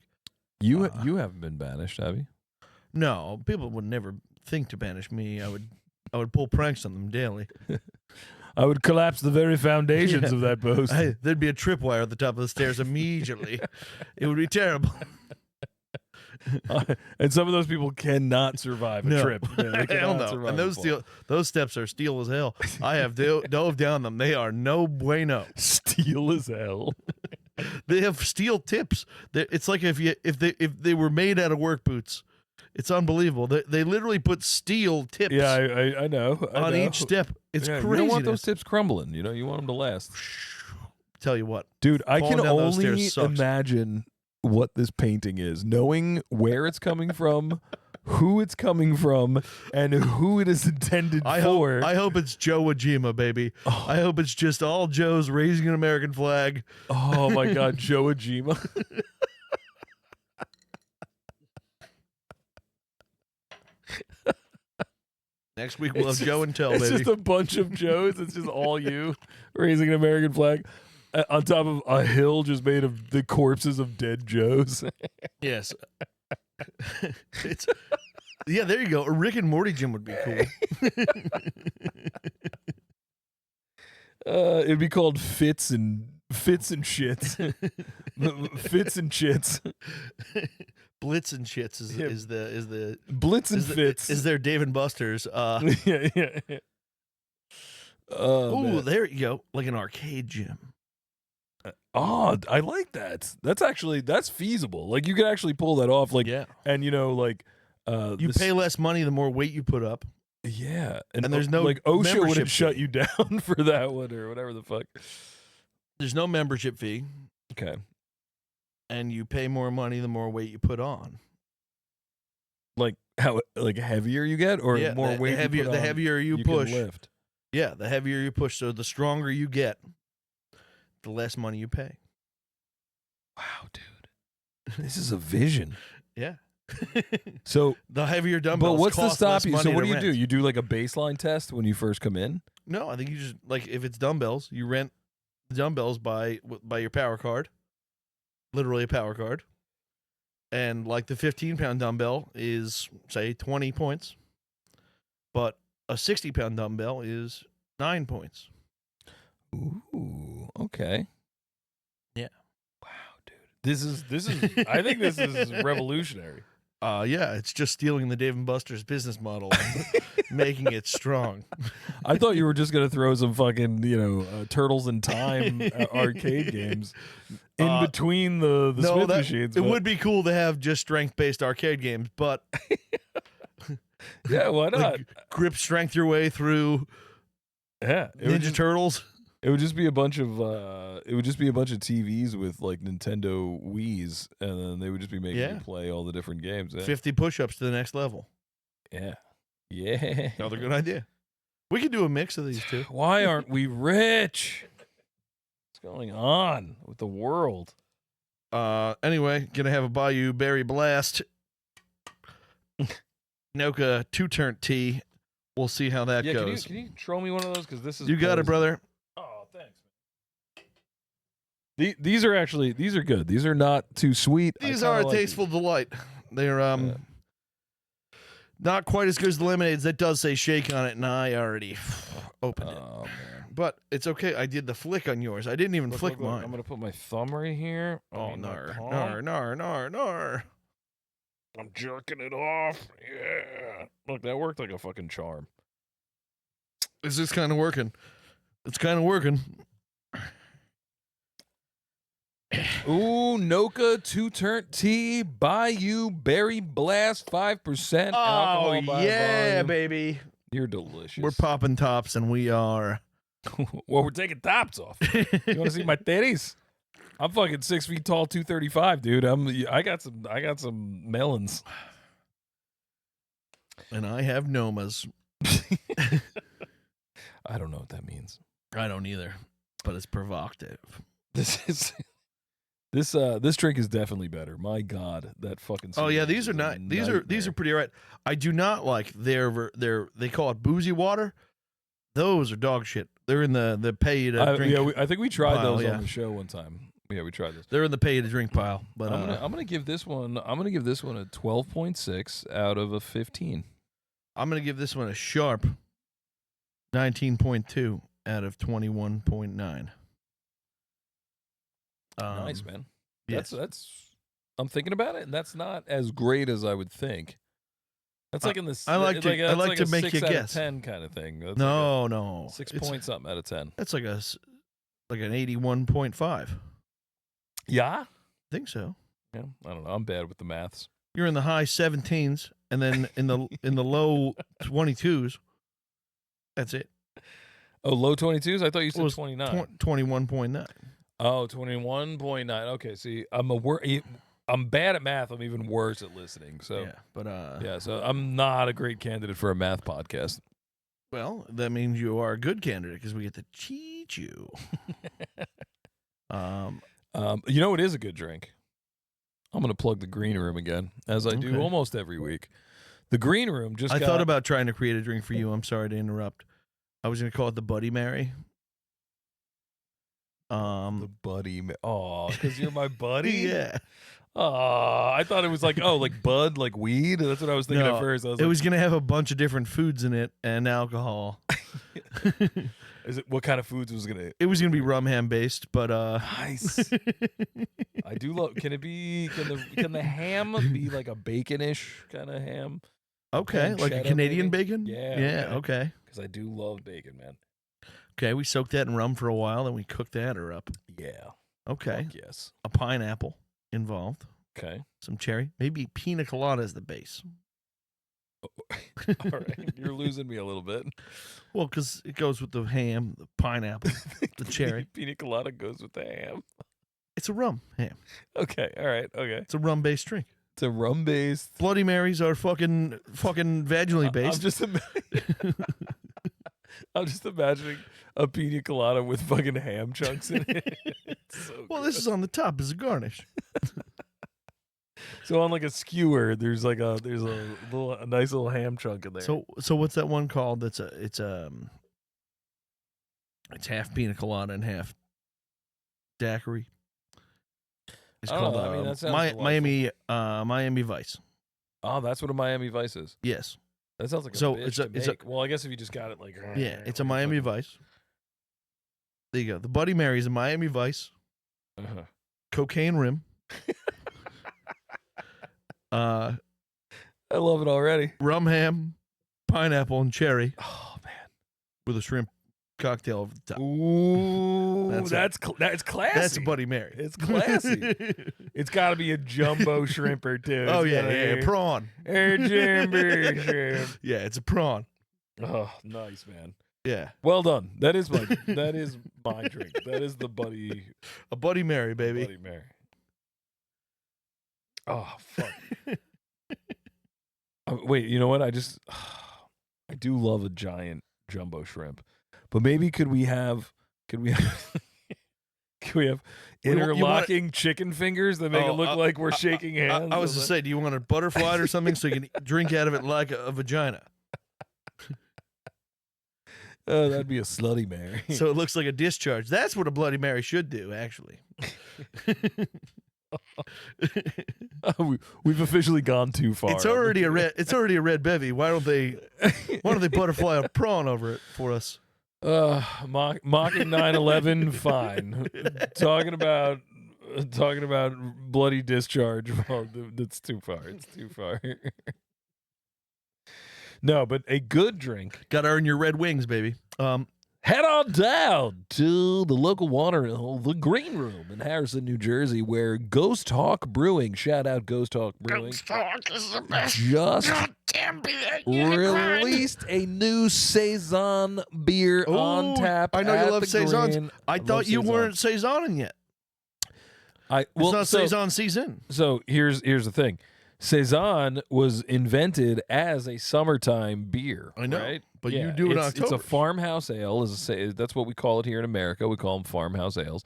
You haven't been banished, have you? No, people would never think to banish me. I would pull pranks on them daily. I would collapse the very foundations of that post. There'd be a tripwire at the top of the stairs immediately. It would be terrible. And some of those people cannot survive a trip. Yeah, they Hell cannot no. survive And a fall. those steps are steel as hell. I have dove down them. They are no bueno. Steel as hell. They have steel tips. It's like if they were made out of work boots. It's unbelievable. They literally put steel tips. Yeah, I know. on each step. It's Yeah, crazy. You don't want those tips crumbling. You want them to last. Tell you what, Dude, I Falling can down those only stairs sucks. imagine what this painting is, knowing where it's coming from, who it's coming from, and who it is intended for. I hope it's Joe Wajima, baby. Oh. I hope it's just all Joes raising an American flag. Oh my God, Joe Ajima. Next week we'll have Joe and Tell, It's baby. just a bunch of Joes. It's just all you raising an American flag on top of a hill just made of the corpses of dead Joes. Yes. Yeah, there you go. A Rick and Morty gym would be cool. It'd be called Fits and Shits. Fits and Chits. Blitz and Shits is the Blitz and Fits. is their Dave and Buster's. yeah. Oh, Ooh, man. there you go. Like an arcade gym. Oh, I like that. That's feasible. Like you could actually pull that off. Like, Yeah. and like, You pay less money the more weight you put up. Yeah, And there's no like OSHA membership wouldn't shut fee. you down for that one or whatever the fuck. There's no membership fee, Okay, and you pay more money the more weight you put on. like how heavier you get, or Yeah, more weight. heavier, you put the on, heavier you can push. lift. Yeah, the heavier you push. So the stronger you get, the less money you pay. Wow, dude, this is a vision. Yeah. So the heavier dumbbells. but what's to cost stop less you? money So what to do you rent. do? You do like a baseline test when you first come in? No, I think you just like if it's dumbbells, you rent the dumbbells by your power card, literally a power card, and like the 15-pound dumbbell is say 20 points, but a 60-pound dumbbell is 9 points. Ooh, okay. Yeah. Wow, dude, this is. I think this is revolutionary. Yeah, it's just stealing the Dave and Buster's business model and making it strong. I thought you were just gonna throw some fucking Turtles in Time arcade games in between the Smith machines. It would be cool to have just strength-based arcade games, but yeah, why not? like, grip strength your way through Yeah, Ninja Turtles. It would just be a bunch of TVs with like Nintendo Wii's, and then they would just be making you play all the different games. Yeah. 50 push-ups to the next level. Yeah. Another good idea. We could do a mix of these two. Why aren't we rich? What's going on with the world? Anyway, gonna have a Bayou Berry Blast. Noka 2-turn tea. We'll see how that goes. Can you throw me one of those? Because this is You got it, brother. Oh, thanks. These are good. These are not too sweet. These are a tasteful delight. They're not quite as good as the lemonades. That does say shake on it, and I already opened it. Oh man. But it's okay. I did the flick on yours. I didn't even flick mine. I'm gonna put my thumb right here. Oh, nar. I'm jerking it off. Yeah. Look, that worked like a fucking charm. Is this kind of working? It's kind of working. Ooh, Noka 2-turn tea, Bayou Berry Blast, 5% alcohol by volume. Baby. You're delicious. We're popping tops, and we are. Well, we're taking tops off. You want to see my titties? I'm fucking 6 feet tall, 235, dude. I got some melons. And I have nomas. I don't know what that means. I don't either, but it's provocative. This drink is definitely better. My God, that fucking. Oh yeah, these are not. These are pretty alright. I do not like their. They call it boozy water. Those are dog shit. They're in the pay to drink. Yeah, I think we tried pile, those yeah. on the show one time. Yeah, we tried this. They're in the pay to drink pile. But I'm gonna give this one. I'm gonna give this one a 12.6 out of a 15. I'm gonna give this one a sharp 19.2 out of 21.9. Nice, man. Yes. That's. I'm thinking about it, and that's not as great as I would think. That's like in the. I like to make you 6 out of guess. 10 kind of thing. That's No. like a 6 point something out of 10. That's like an 81.5. Yeah, I think so. yeah. I don't know. I'm bad with the maths. You're in the high 17s, and then in the low 22s. That's it. Oh, low 22s. I thought you said was 29. 21.9. Oh, 21.9. Okay, see, I'm bad at math. I'm even worse at listening. So Yeah, but so I'm not a great candidate for a math podcast. well, that means you are a good candidate because we get to cheat you. You know, it is a good drink. I'm going to plug the Green Room again, as I do Okay. almost every week. The Green Room just I got... thought about trying to create a drink for you. I'm sorry to interrupt. I was going to call it the Buddy Mary. the buddy. Oh, because you're my buddy? Yeah. Oh, I thought it was like, like bud, like weed. That's what I was thinking No, at first. I was It like, was going to have a bunch of different foods in it and alcohol. is it what kind of foods was gonna? It was going to be rum ham based, but Nice. I do love. Can it be? Can the ham be like a baconish kind of ham? okay, like a Pancetta, Canadian maybe? bacon? Yeah, Okay. Because I do love bacon, man. Okay, we soaked that in rum for a while, then we cooked that up. Yeah. Okay. Fuck yes. A pineapple involved. Okay. Some cherry. Maybe pina colada as the base. All right. You're losing me a little bit. Well, because it goes with the ham, the pineapple, the cherry. Pina colada goes with the ham. It's a rum ham. Okay. All right. Okay. It's a rum-based drink. It's a rum based. Bloody Marys are fucking vaginally based. I'm just imagining a pina colada with fucking ham chunks in it. So well, this is on the top as a garnish. So on like a skewer, there's a nice little ham chunk in there. So what's that one called? It's half pina colada and half daiquiri. It's called that sounds Miami Vice. Oh, that's what a Miami Vice is. Yes. That sounds like So a bitch to make. Well, I guess if you just got it like it's a Miami Vice. There you go. The Bloody Mary is a Miami Vice. Uh-huh. Cocaine rim. I love it already. Rum ham, pineapple, and cherry. Oh man, with a shrimp cocktail over the top. Ooh, that's classy. That's a Bloody Mary. It's classy. It's got to be a jumbo shrimp or two. Oh yeah, prawn. A jumbo shrimp. Yeah, it's a prawn. Oh, nice, man. Yeah. Well done. That is my drink. That is a Bloody Mary, baby. Bloody Mary. Oh fuck. Wait, you know what? I do love a giant jumbo shrimp, but maybe could we have interlocking chicken fingers that make it look like we're shaking hands? I was to say, do you want a butterfly or something so you can drink out of it like a vagina? Oh, that'd be a slutty Mary. So it looks like a discharge. That's what a Bloody Mary should do, actually. We've officially gone too far. It's already a red bevy. Why don't they butterfly a prawn over it for us? Mocking 9/11, fine. Talking about bloody discharge. Well, that's too far. It's too far. No, but a good drink. Got to earn your red wings, baby. Head on down to the local water hole, the Green Room in Harrison, New Jersey, where Ghost Hawk Brewing, shout out Ghost Hawk Brewing, Ghost Hawk is the best just goddamn beer you can find. released a new Saison beer on tap. I know you love Saisons. Green. I thought you weren't Saisoning yet. It's not Saison season. So here's the thing. Saison was invented as a summertime beer. I know, right? but you do it in October. It's a farmhouse ale. That's what we call it here in America. We call them farmhouse ales.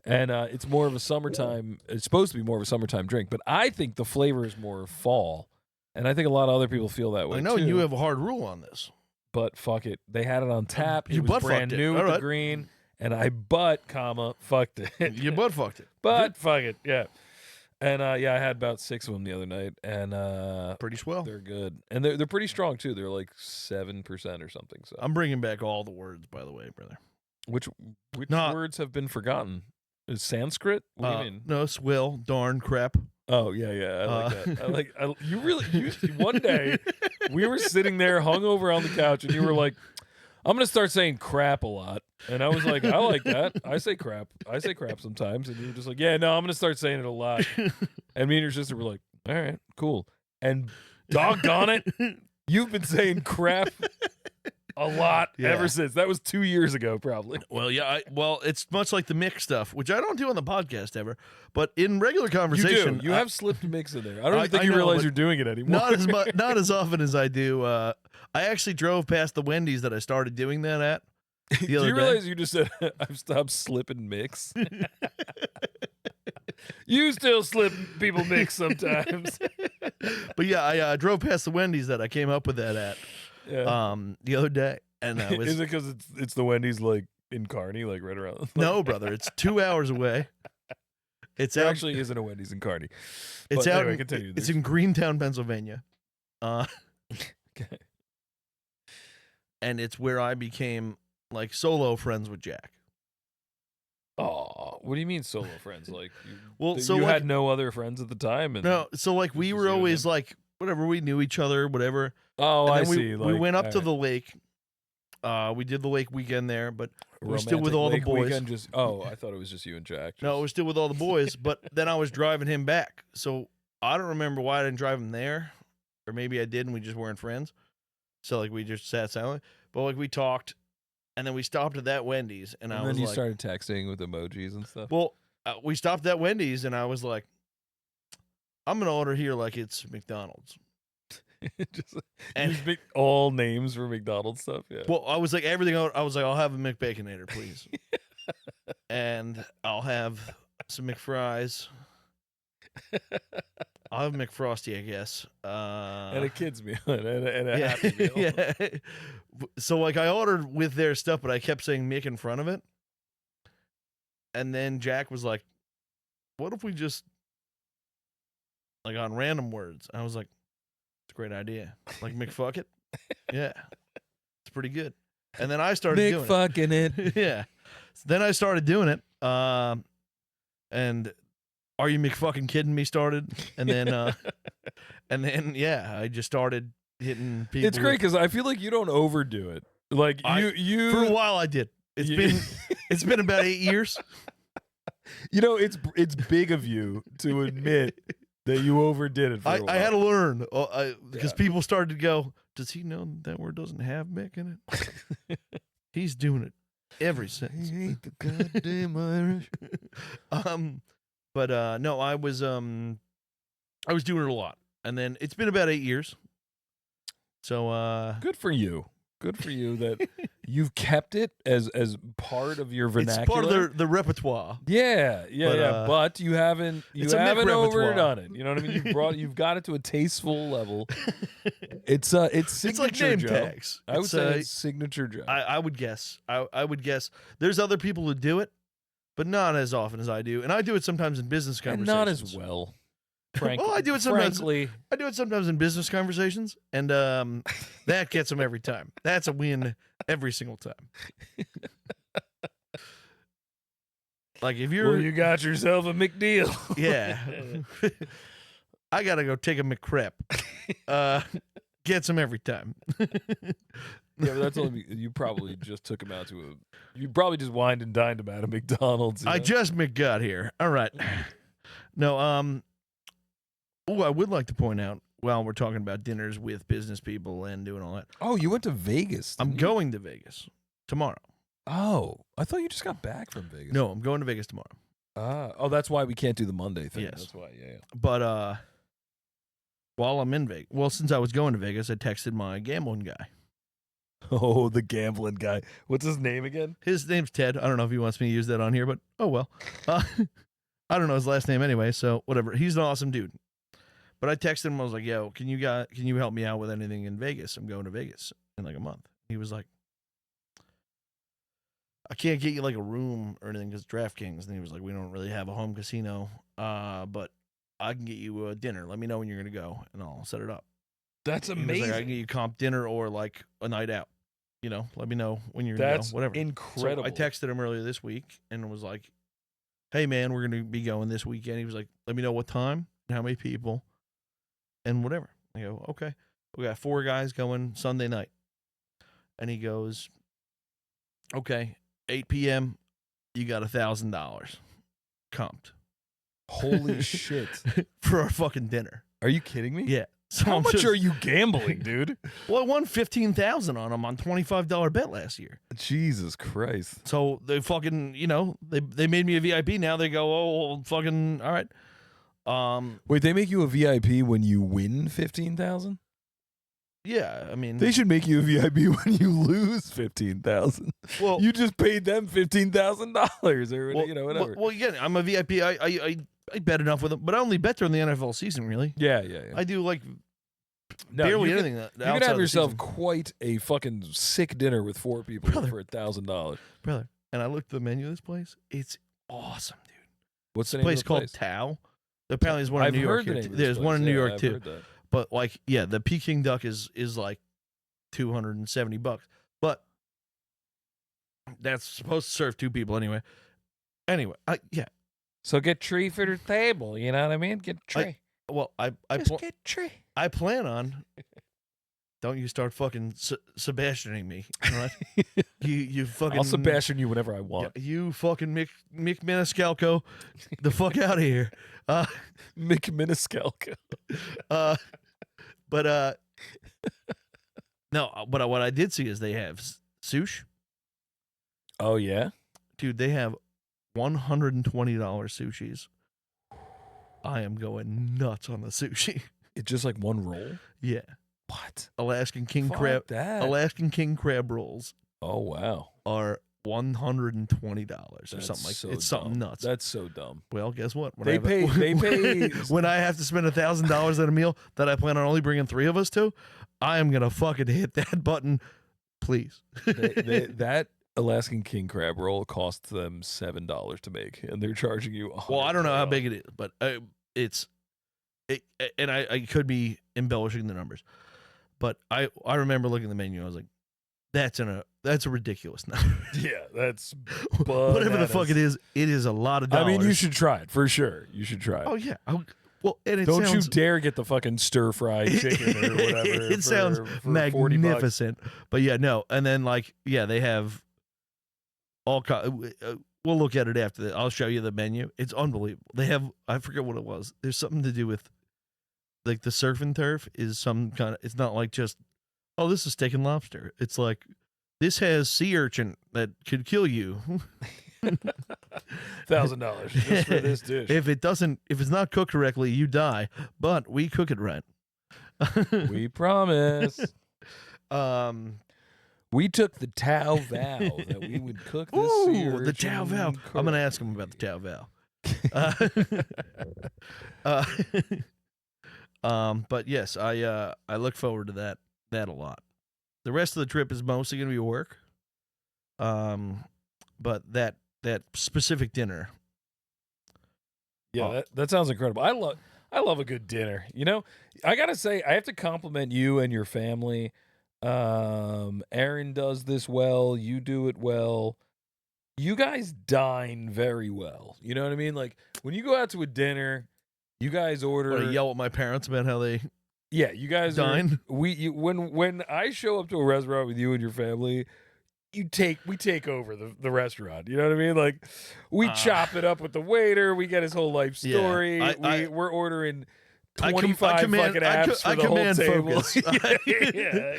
And it's more of a summertime. It's supposed to be more of a summertime drink, but I think the flavor is more fall. And I think a lot of other people feel that way, I know too. you have a hard rule on this. But fuck it. They had it on tap. You It was brand butt-fucked it. new All with the right. green. And I fucked it. You butt fucked it. But fuck it, yeah. And I had about 6 of them the other night, and Pretty swell. they're good, and they're pretty strong too. They're like 7% or something. So I'm bringing back all the words, by the way, brother. which No. words have been forgotten? Is Sanskrit? What do you mean? No, swill, darn, crap. Oh yeah, I like that. One day we were sitting there hungover on the couch, and you were like, I'm gonna start saying crap a lot. And I was like, I like that. I say crap sometimes. And you were just like, yeah, no, I'm gonna start saying it a lot. And me and your sister were like, all right, cool. And doggone it, you've been saying crap a lot ever since. That was 2 years ago, probably. Well, yeah. It's much like the mix stuff, which I don't do on the podcast ever, but in regular conversation, You do. You have slipped mix in there. I don't I think you know, realize but you're doing it anymore. not as often as I do. I actually drove past the Wendy's that I started doing that at. Do you realize you just said I've stopped slipping mix? You still slip people mix sometimes. But yeah, I drove past the Wendy's that I came up with that at the other day, and I was Is it because it's the Wendy's like in Kearney, like right around? no, brother, it's 2 hours away. It's There out, actually isn't a Wendy's in Kearney. it's But out. anyway, continue. It's in Greentown, Pennsylvania. Okay. And it's where I became like solo friends with Jack. Oh, what do you mean solo friends? Like, you had no other friends at the time, and No, so like we Just were you and always him? like whatever, we knew each other, whatever. oh, And I then see. we went up to the lake, We did the lake weekend there, but we're still with all the boys. I thought it was just you and Jack. No, we're still with all the boys, but then I was driving him back. So I don't remember why I didn't drive him there. Or maybe I did and we just weren't friends. So like we just sat silent. But like we talked and then we stopped at that Wendy's and I was then you like, started texting with emojis and stuff. well, we stopped at Wendy's and I was like, I'm going to order here like it's McDonald's. just And- use all names for McDonald's stuff. Yeah. Well, I was like, everything, I was like, I'll have a McBaconator, please. And I'll have some McFries. I'll have a McFrosty, I guess. And a kid's meal and a yeah, happy meal. yeah. So like I ordered with their stuff, but I kept saying Mick in front of it. And then Jack was like, what if we just like on random words? I was like, it's a great idea. Like McFuck it. Yeah. It's pretty good. And then I started doing it. fucking it. Yeah. So then I started doing it. And Are You McFucking Kidding Me started. And then yeah, I just started hitting people. It's great because I feel like you don't overdo it. Like you For a while I did. It's been about 8 years. You know, it's big of you to admit that you overdid it for a while. I had to learn because Yeah. people started to go, does he know that word doesn't have Mick in it? He's doing it every sentence. hate the goddamn Irish. But no, I was doing it a lot. And then it's been about 8 years. So Good for you. Good for you that you've kept it as part of your vernacular. it's part of the repertoire. Yeah. But, But you haven't it's a Mick repertoire. overdone it. You know what I mean? You've got it to a tasteful level. It's It's signature like name Joe. tags. I would It's, say it's signature Joe. I would guess. I would guess. There's other people who do it, but not as often as I do. And I do it sometimes in business and conversations. not as well. Frankly, Well, I do it sometimes. Frankly, I do it sometimes in business conversations, and that gets them every time. That's a win every single time. Like if you're, well, you got yourself a McDeal. yeah, I gotta go take a McCrep. Gets them every time. Yeah, but that's only you probably just took him out to a. You probably just wined and dined him at a McDonald's. You I know? just got here. All right. No, oh, I would like to point out while we're talking about dinners with business people and doing all that. Oh, you went to Vegas. I'm didn't you? going to Vegas tomorrow. Oh, I thought you just got back from Vegas. No, I'm going to Vegas tomorrow. Oh, that's why we can't do the Monday thing. Yes. That's why. Yeah. But while I'm in Vegas, well, since I was going to Vegas, I texted my gambling guy. Oh, the gambling guy. What's his name again? His name's Ted. I don't know if he wants me to use that on here, but oh well. I don't know his last name anyway, so whatever. He's an awesome dude. But I texted him. I was like, "Yo, can you help me out with anything in Vegas? I'm going to Vegas in like a month." He was like, "I can't get you like a room or anything because DraftKings." And he was like, "We don't really have a home casino, but I can get you a dinner. Let me know when you're gonna go, and I'll set it up." That's He was like, amazing. I can get you comp dinner or like a night out. You know, let me know when you're gonna That's go. Whatever. incredible. So I texted him earlier this week and was like, "Hey man, we're gonna be going this weekend." He was like, "Let me know what time and how many people and whatever." I go, "Okay." We got 4 guys going Sunday night, and he goes, "Okay, 8 p.m. You got $1,000 comped Holy shit! for our fucking dinner." Are you kidding me? Yeah. So How I'm much just- are you gambling, dude? Well, I won $15,000 on them on $25 bet last year. Jesus Christ! So they fucking, they made me a VIP. Now they go, "Oh, well, fucking, all right." Wait, they make you a VIP when you win 15,000? Yeah, I mean, They should make you a VIP when you lose 15,000. well, You just paid them $15,000 or well, whatever. Well, again, I'm a VIP. I bet enough with them, but I only bet during the NFL season. Really, yeah. I do like No, barely you could- anything. You outside could of have the yourself season. quite a fucking sick dinner with 4 people Brother. for $1,000. Brother. And I looked at the menu of this place. It's awesome, dude. What's the This name place of the called place? Tao. Apparently, there's one in I've New York heard the here. name Too. of this There's one place. in New Yeah, York I've too. heard that. But like, yeah, the Peking duck is like $270. But that's supposed to serve 2 people anyway. Anyway, yeah. So get tree for the table, you know what I mean? Get tree. Well, I Just get tree. plan on Don't you start fucking Sebastianing me, all right? you fucking. I'll Sebastian you whenever I want. You fucking Mick Maniscalco, the fuck out of here. Mick Miniscalco. But no. But what I did see is they have sushi. Oh yeah, Dude, they have $120 sushis. I am going nuts on the sushi. it's just like one roll. Yeah. What? Alaskan king Fuck crab. that. Alaskan king crab rolls Oh wow. are $120 or That's something like so that. It's something dumb. nuts. That's so dumb. Well, guess what? When They I have pay- they pay- when I have to spend $1,000 at a meal that I plan on only bringing 3 of us to, I am gonna fucking hit that button, please. That Alaskan king crab roll costs them $7 to make, and they're charging you. Well, I don't know how $100. big it is, but and I could be embellishing the numbers, but I remember looking at the menu. I was like, that's a ridiculous number. Yeah, that's Whatever the fuck bananas. it is a lot of I dollars. mean, you should try it for sure. You should try it. Oh yeah. Well, and it Don't sounds, you dare get the fucking stir fried chicken or whatever. It sounds for $40. magnificent. But yeah, no. And then they have all we'll look at it after that. I'll show you the menu. It's unbelievable. They have, I forget what it was. There's something to do with like the surf and turf is some kind of, it's not like just, oh, this is steak and lobster. It's like, this has sea urchin that could kill you. $1,000 just for this dish. If it's not cooked correctly, you die, but we cook it right. We promise. Um, We took the Tao vow that we would cook this sea ooh, the Tao urchin vow. I'm going to ask him about the Tao vow. But yes, I look forward to that a lot. The rest of the trip is mostly going to be work. But that specific dinner. Yeah, that sounds incredible. I love a good dinner. You know, I gotta say, I have to compliment you and your family. Aaron does this well. You do it well. You guys dine very well. You know what I mean? Like when you go out to a dinner, you guys order. Want to yell at my parents about how they Yeah, you guys dine? When I show up to a restaurant with you and your family, we take over the restaurant. You know what I mean? Like we chop it up with the waiter. We get his whole life Yeah, story. I- We're ordering I 25 command- fucking I co- apps I for the whole command table. focus. yeah,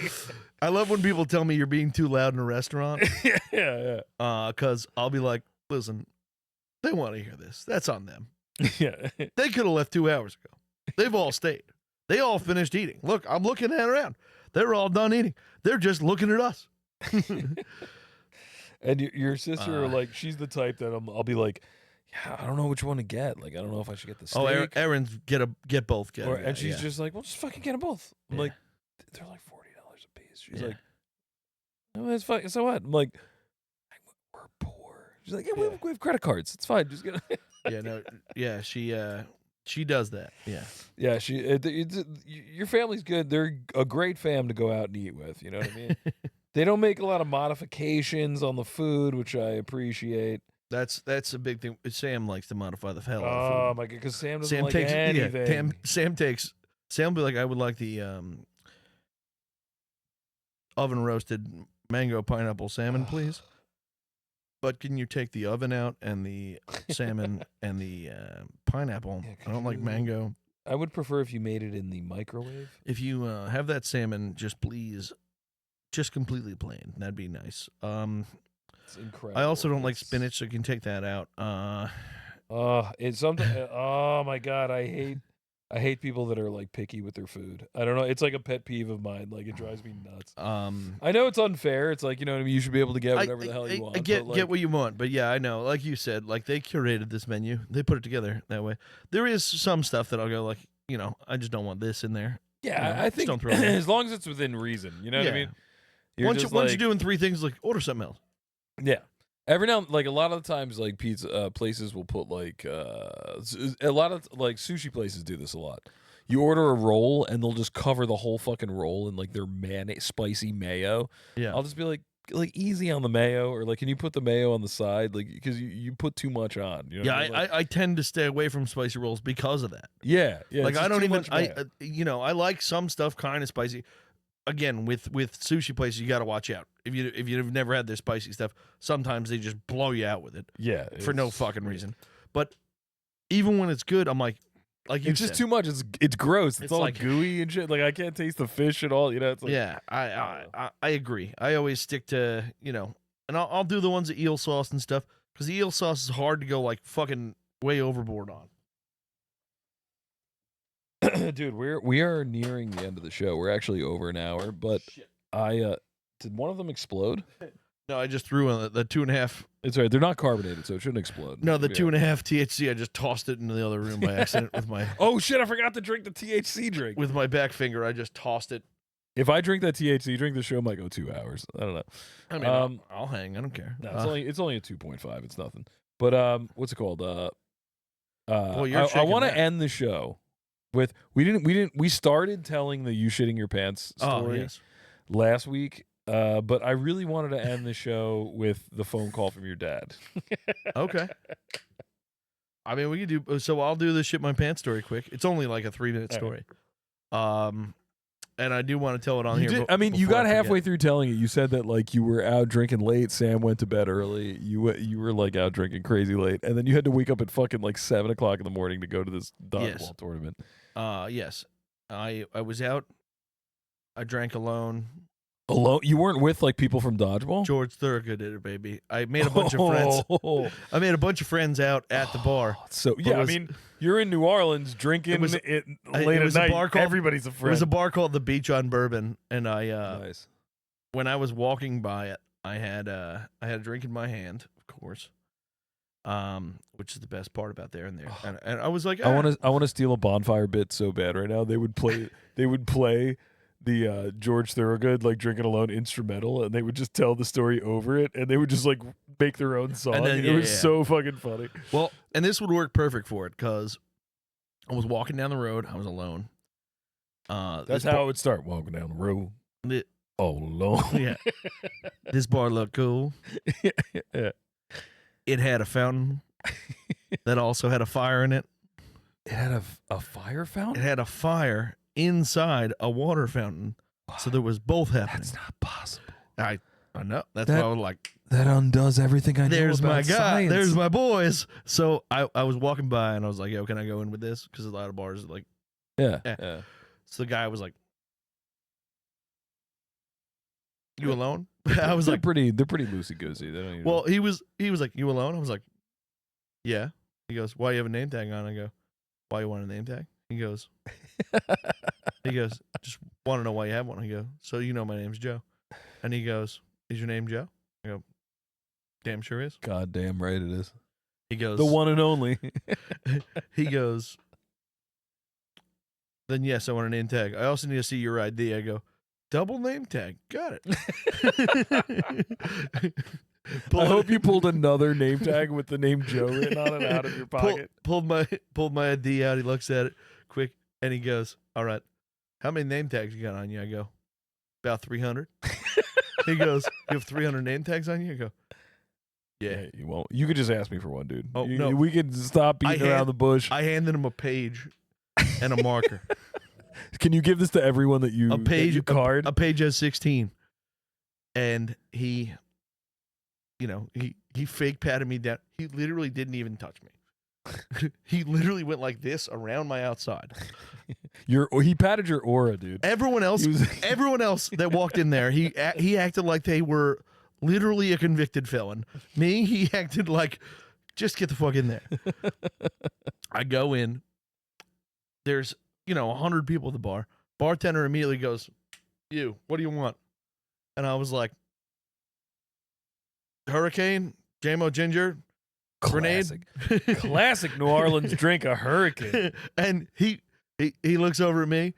I love when people tell me you're being too loud in a restaurant. yeah. Because I'll be like, listen, they want to hear this. That's on them. Yeah. They could have left 2 hours ago. They've all stayed. They all finished eating. Look, I'm looking at around. They're all done eating. They're just looking at us. And your sister, Uh, like, she's the type that I'll be like, yeah, I don't know which one to get. Like, I don't know if I should get the steak. Oh, Aaron's get both. And she's just like, well, just fucking get them both. I'm Yeah. like, they're like $40 a piece. She's Yeah. like, oh, that's fine. So what? I'm like, we're poor. She's like, yeah, Yeah. we have credit cards. It's fine. Just get Yeah, no, yeah, she does that. Yeah. Yeah, your family's good. They're a great fam to go out and eat with. You know what I mean? They don't make a lot of modifications on the food, which I appreciate. That's a big thing. Sam likes to modify the hell out Oh of food. my god, because Sam doesn't Sam like takes anything. Sam will be like, I would like the oven roasted mango pineapple salmon, please. But can you take the oven out and the salmon and the pineapple? Yeah, I could don't like you- mango. I would prefer if you made it in the microwave. If you have that salmon, just please, just completely plain. That'd be nice. It's incredible. I also don't like It's- spinach, so you can take that out. It's something. Oh my god, I hate people that are like picky with their food. I don't know. It's like a pet peeve of mine. Like it drives me nuts. I know it's unfair. It's like, you know what I mean. You should be able to get whatever the hell you want. I get but, like, what you want, but yeah, I know. Like you said, like they curated this menu. They put it together that way. There is some stuff that I'll go like, you know, I just don't want this in there. Yeah, Yeah, I just think don't throw it in. as long as it's within reason. You know what I Yeah. mean? You're Once just you're like- doing 3 things, like order something else. Yeah. Every now, like a lot of the times, like pizza places will put like a lot of like sushi places do this a lot. You order a roll and they'll just cover the whole fucking roll in like their spicy mayo. Yeah. I'll just be like easy on the mayo, or like, can you put the mayo on the side, like because you put too much on. You know Yeah, what I mean? Like, I tend to stay away from spicy rolls because of that. yeah. Like it's I just don't too even much mayo. you know, I like some stuff kind of spicy. again, with sushi places, you got to watch out. If you've never had their spicy stuff, sometimes they just blow you out with it Yeah, for no fucking reason. But even when it's good, I'm like you It's just said, too much. It's gross. It's It's all like- gooey and shit. Like I can't taste the fish at all. You know, it's like yeah, I agree. I always stick to, and I'll do the ones with eel sauce and stuff because the eel sauce is hard to go like fucking way overboard on. dude, we are nearing the end of the show. We're actually over an hour, but I did one of them explode? No, I just threw in the 2.5. It's all right. They're not carbonated, so it shouldn't explode. No, the Yeah. 2.5 THC. I just tossed it into the other room by accident with my Oh shit! I forgot to drink the THC drink. with my back finger. I just tossed it. If I drink that THC drink, the show might go 2 hours. I don't know. I mean, I'll hang. I don't care. No, it's only a 2.5. It's nothing. But what's it called? Well, I you're shaking want to that. end the show with we started telling the you shitting your pants story yes. last week. But I really wanted to end the show with the phone call from your dad. Okay. I mean, we could do. So I'll do the shit my pants story quick. It's only like a 3-minute All right. story. And I do want to tell it on You here. did, I mean, you before got I forget. halfway through telling it. You said that like you were out drinking late. Sam went to bed early. You were like out drinking crazy late, and then you had to wake up at fucking like 7 o'clock in the morning to go to this dodgeball Yes. tournament. Yes. I was out. I drank alone. Alone? You weren't with like people from dodgeball? George Thorogood did it, baby. I made a bunch of friends. Oh. I made a bunch of friends out at the bar. So But yeah, it was- I mean, you're in New Orleans drinking It was- late it at was a night. bar called- Everybody's a It friend. was a bar called the Beach on Bourbon, and I nice. when I was walking by it, I had a drink in my hand, of course. Which is the best part about there and there. And I was like, I want to steal a bonfire bit so bad right now. They would play the George Thorogood like drinking alone instrumental, and they would just tell the story over it, and they would just like make their own song. then- It yeah, was yeah. so fucking funny. Well, and this would work perfect for it because I was walking down the road. I was alone. That's this how bar- it would start. Walking down the road. It- Oh Lord. yeah. This bar looked cool. Yeah. It had a fountain that also had a fire in it. It had a fire It fountain. had a fire inside a water fountain. So there was both happening. That's not possible. I know. That's That- why I was like, That undoes everything I there's know my about guy. science. There's my boys. So I was walking by and I was like, yo, can I go in with this? Because a lot of bars like, yeah. Yeah. Yeah. so the guy was like, you alone? I was they're like, pretty loosey goosey. They don't even, well, he was like, you alone? I was like, yeah. He goes, why you have a name tag on? I go, why you want a name tag? He goes, just want to know why you have one. I go, so you know my name's Joe. And he goes, is your name Joe? I go, damn sure is. God damn right it is. He goes, The one and only. he goes, then yes, I want a name tag. I also need to see your ID. I go, double name tag. Got it. I hope you pulled another name tag with the name Joe written on it out of your pocket. Pulled my ID out. He looks at it quick and he goes, all right, how many name tags you got on you? I go, about 300. He goes, you have 300 name tags on you? I go, yeah. You won't. You could just ask me for one, dude. Oh, no. We could stop beating around the bush. I handed him a page and a marker. Can you give this to everyone that you A page, that you card? A page has 16. And he, he fake patted me down. He literally didn't even touch me. He literally went like this around my outside. He patted your aura, dude. Everyone else, He was- everyone else that walked in there, he acted like they were literally a convicted felon. Me, he acted like, just get the fuck in there. I go in. There's 100 people at the bar. Bartender immediately goes, "You, what do you want?" And I was like, "Hurricane, JMO Ginger, grenade." Classic New Orleans drink, a hurricane. And he looks over at me,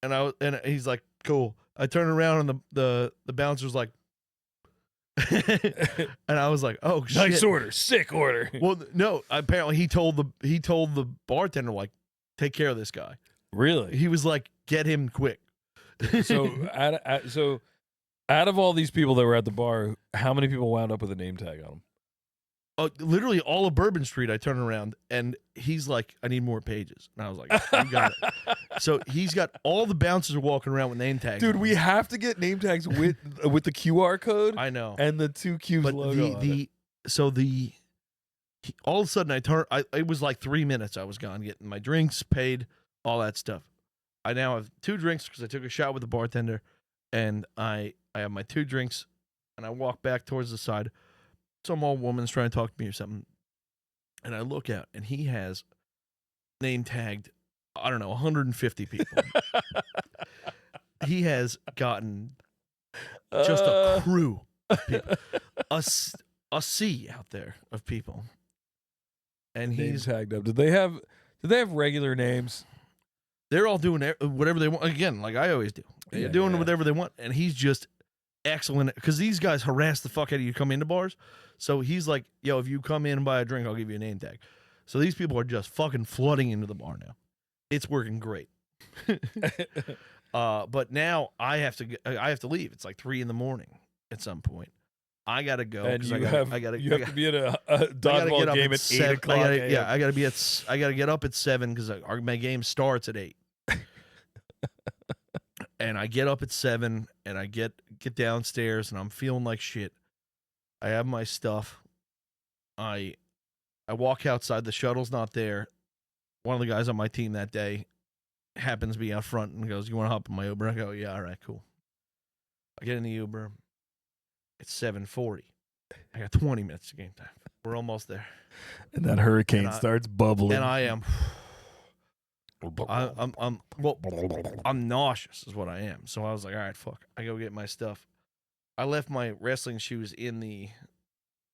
and he's like, "Cool." I turn around and the bouncer's like, and I was like, "Oh shit!" Nice order, sick order. Well, no. Apparently, he told the bartender like, "Take care of this guy." Really? He was like, "Get him quick." So out of all these people that were at the bar, how many people wound up with a name tag on them? literally all of Bourbon Street. I turn around and he's like, "I need more pages," and I was like, "You got it." So he's got all the bouncers walking around with name tags. Dude, on. we have to get name tags with the QR code I know. and the 2 Cubes But logo. all of a sudden it was like 3 minutes I was gone getting my drinks paid, all that stuff. I now have 2 drinks because I took a shot with the bartender, and I have my 2 drinks, and I walk back towards the side. Some old woman's trying to talk to me or something, and I look out, and he has name tagged, I don't know, 150 people. He has gotten just a crew of people, a sea out there of people, and He's tagged up. Did they have regular names? they're all doing whatever they want. Again, like I always do. They're Yeah, doing yeah. whatever they want. And he's just excellent because these guys harass the fuck out of you to come into bars. So he's like, yo, if you come in and buy a drink, I'll give you a name tag. So these people are just fucking flooding into the bar now. It's working great. But now I have to leave. It's like 3 a.m. at some point. I gotta go. And 'cause you I have to be at a dodgeball game at 8 o'clock. I gotta get up at 7 because my game starts at 8. And I get up at 7 and I get downstairs and I'm feeling like shit. I have my stuff. I walk outside. The shuttle's not there. One of the guys on my team that day happens to be out front and goes, "You want to hop in my Uber?" I go, "Yeah, all right, cool." I get in the Uber. It's 7:40. I got 20 minutes to game time. We're almost there. And that hurricane And I- starts bubbling. And I am I'm nauseous is what I am. So I was like, all right, fuck. I go get my stuff. I left my wrestling shoes in the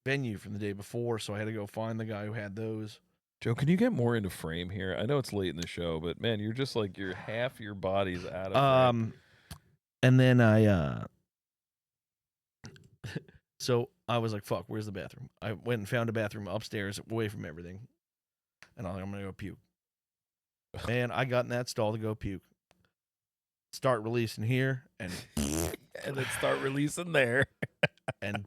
venue from the day before, so I had to go find the guy who had those. Joe, can you get more into frame here? I know it's late in the show, but man, you're just like half your body's out of frame. And then I so I was like, fuck, where's the bathroom? I went and found a bathroom upstairs away from everything. And I was like, I'm gonna go puke. Man, I got in that stall to go puke. Start releasing here and And then start releasing there. and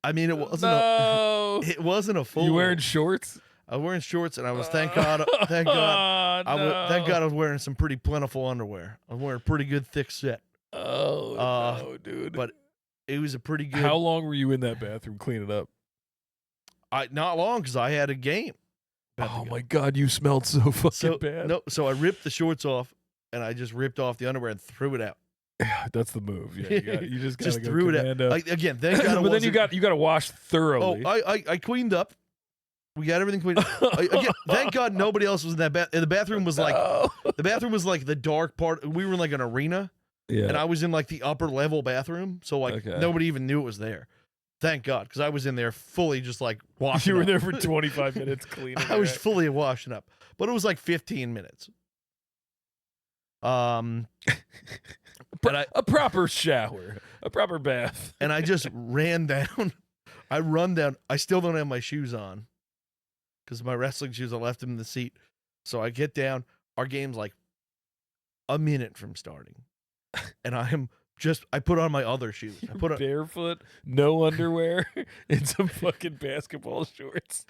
I mean it wasn't No. it wasn't a full You wearing shorts? I was wearing shorts and I was thank God thank God I was wearing some pretty plentiful underwear. I was wearing a pretty good thick set. Oh no, dude. But it was a pretty good how long were you in that bathroom cleaning up? not long because I had a game. Oh my God, you smelled so fucking bad. No, so I ripped the shorts off and I just ripped off the underwear and threw it out. Yeah, that's the move. Yeah, you just gotta Just go threw it out. commando. Again, thank God. But then you got to wash thoroughly. Oh, I cleaned up. We got everything cleaned up. Again, thank God nobody else was in that bath. The bathroom was like the bathroom was like the dark part. We were in like an arena, yeah. and I was in like the upper level bathroom, so like Okay. nobody even knew it was there. Thank God, because I was in there fully just like washing. You were up. there for 25 minutes cleaning. I was right? fully washing up, but it was like 15 minutes. A proper shower, a proper bath. And I just ran down. I run down. I still don't have my shoes on because my wrestling shoes, I left them in the seat. So I get down. Our game's like a minute from starting. And I put on my other shoes. I put on, Barefoot, no underwear, and some fucking basketball shorts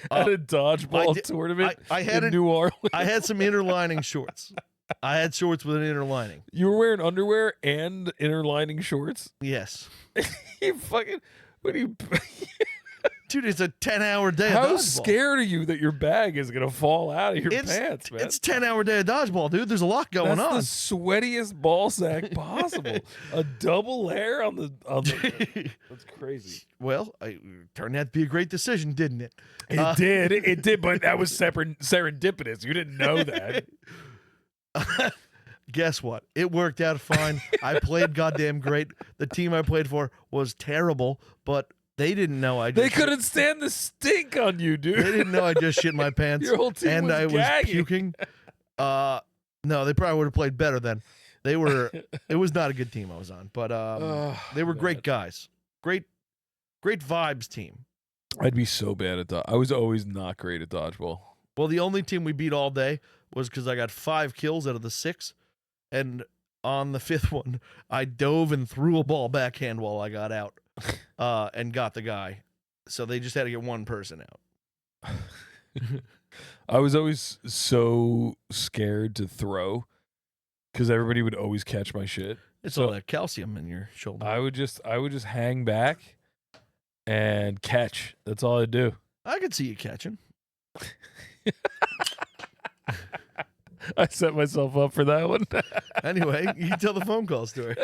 at a dodgeball tournament I had in New Orleans. I had some interlining shorts. I had shorts with an inner lining. You were wearing underwear and inner lining shorts? Yes. You fucking... What are you... Dude, it's a 10-hour day How of dodgeball. scared are you that your bag is going to fall out of your pants, man? It's 10-hour day of dodgeball, dude. There's a lot going That's on. the sweatiest ball sack possible. A double layer on the That's crazy. Well, it turned out to be a great decision, didn't it? It did, but that was serendipitous. You didn't know that. Guess what? It worked out fine. I played goddamn great. The team I played for was terrible, but they didn't know I just They couldn't stand the stink on you, dude. They didn't know I just shit my pants. Your whole team and was I was gagging. puking. No, they probably would have played better then. It was not a good team I was on, but they were great guys. Great vibes team. I'd be so bad at I was always not great at dodgeball. Well, the only team we beat all day was because I got 5 kills out of the 6, and on the 5th one, I dove and threw a ball backhand while I got out, and got the guy. So they just had to get one person out. I was always so scared to throw because everybody would always catch my shit. It's So all that calcium in your shoulder. I would just hang back and catch. That's all I'd do. I could see you catching. I set myself up for that one. Anyway, you can tell the phone call story.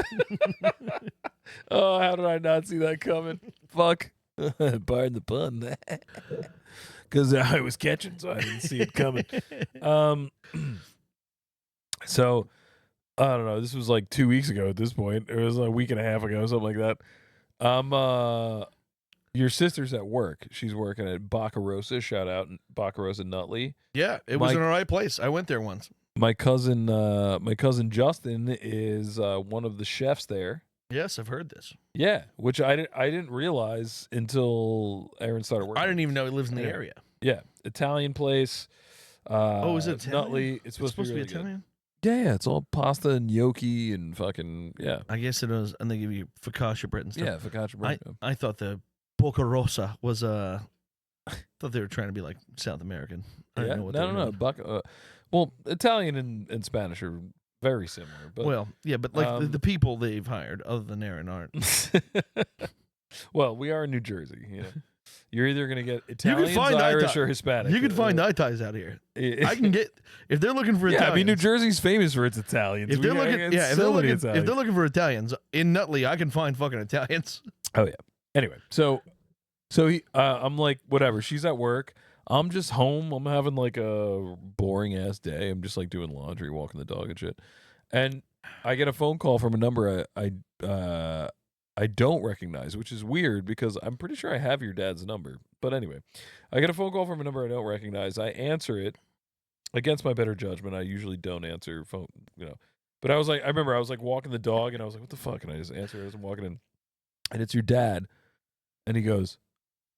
Oh, how did I not see that coming? Fuck. Pardon the pun. Because I was catching, so I didn't see it coming. So, I don't know. This was like 2 weeks ago at this point. It was like a week and a half ago, something like that. Your sister's at work. She's working at Baccarosa. Shout out Baccarosa Nutley. Yeah, it was Mike- in the right place. I went there once. My cousin Justin is one of the chefs there. Yes, I've heard this. Yeah, which I didn't realize until Aaron started working. I didn't even know he lives in the Yeah. area. Yeah, Italian place. Is it Italian? Nutley. It's supposed to be, really good. Italian? Yeah, it's all pasta and gnocchi and fucking yeah. I guess it was, and they give you focaccia bread and stuff. Yeah, focaccia bread. I thought the Boccarosa was I thought they were trying to be like South American. I Yeah, didn't know what they were doing. Well, Italian and Spanish are very similar. But Well, yeah, but like the people they've hired, other than Aaron, aren't. well, we are in New Jersey. You know, you're either gonna get Italians, find Irish, Ita- or Hispanic. You can find Itais out here. I can get if they're looking for Yeah, Italians. I mean, New Jersey's famous for its Italians. If they're We looking, got yeah, if so they're many looking, Italians. if they're looking for Italians in Nutley, I can find fucking Italians. Oh yeah. Anyway, so I'm like, whatever. She's at work. I'm just home. I'm having like a boring ass day. I'm just like doing laundry, walking the dog and shit. And I get a phone call from a number I don't recognize, which is weird because I'm pretty sure I have your dad's number. But anyway, I get a phone call from a number I don't recognize. I answer it against my better judgment. I usually don't answer phone, you know. But I remember I was like walking the dog and I was like, what the fuck? And I just answer it as I'm walking in. And it's your dad. And he goes,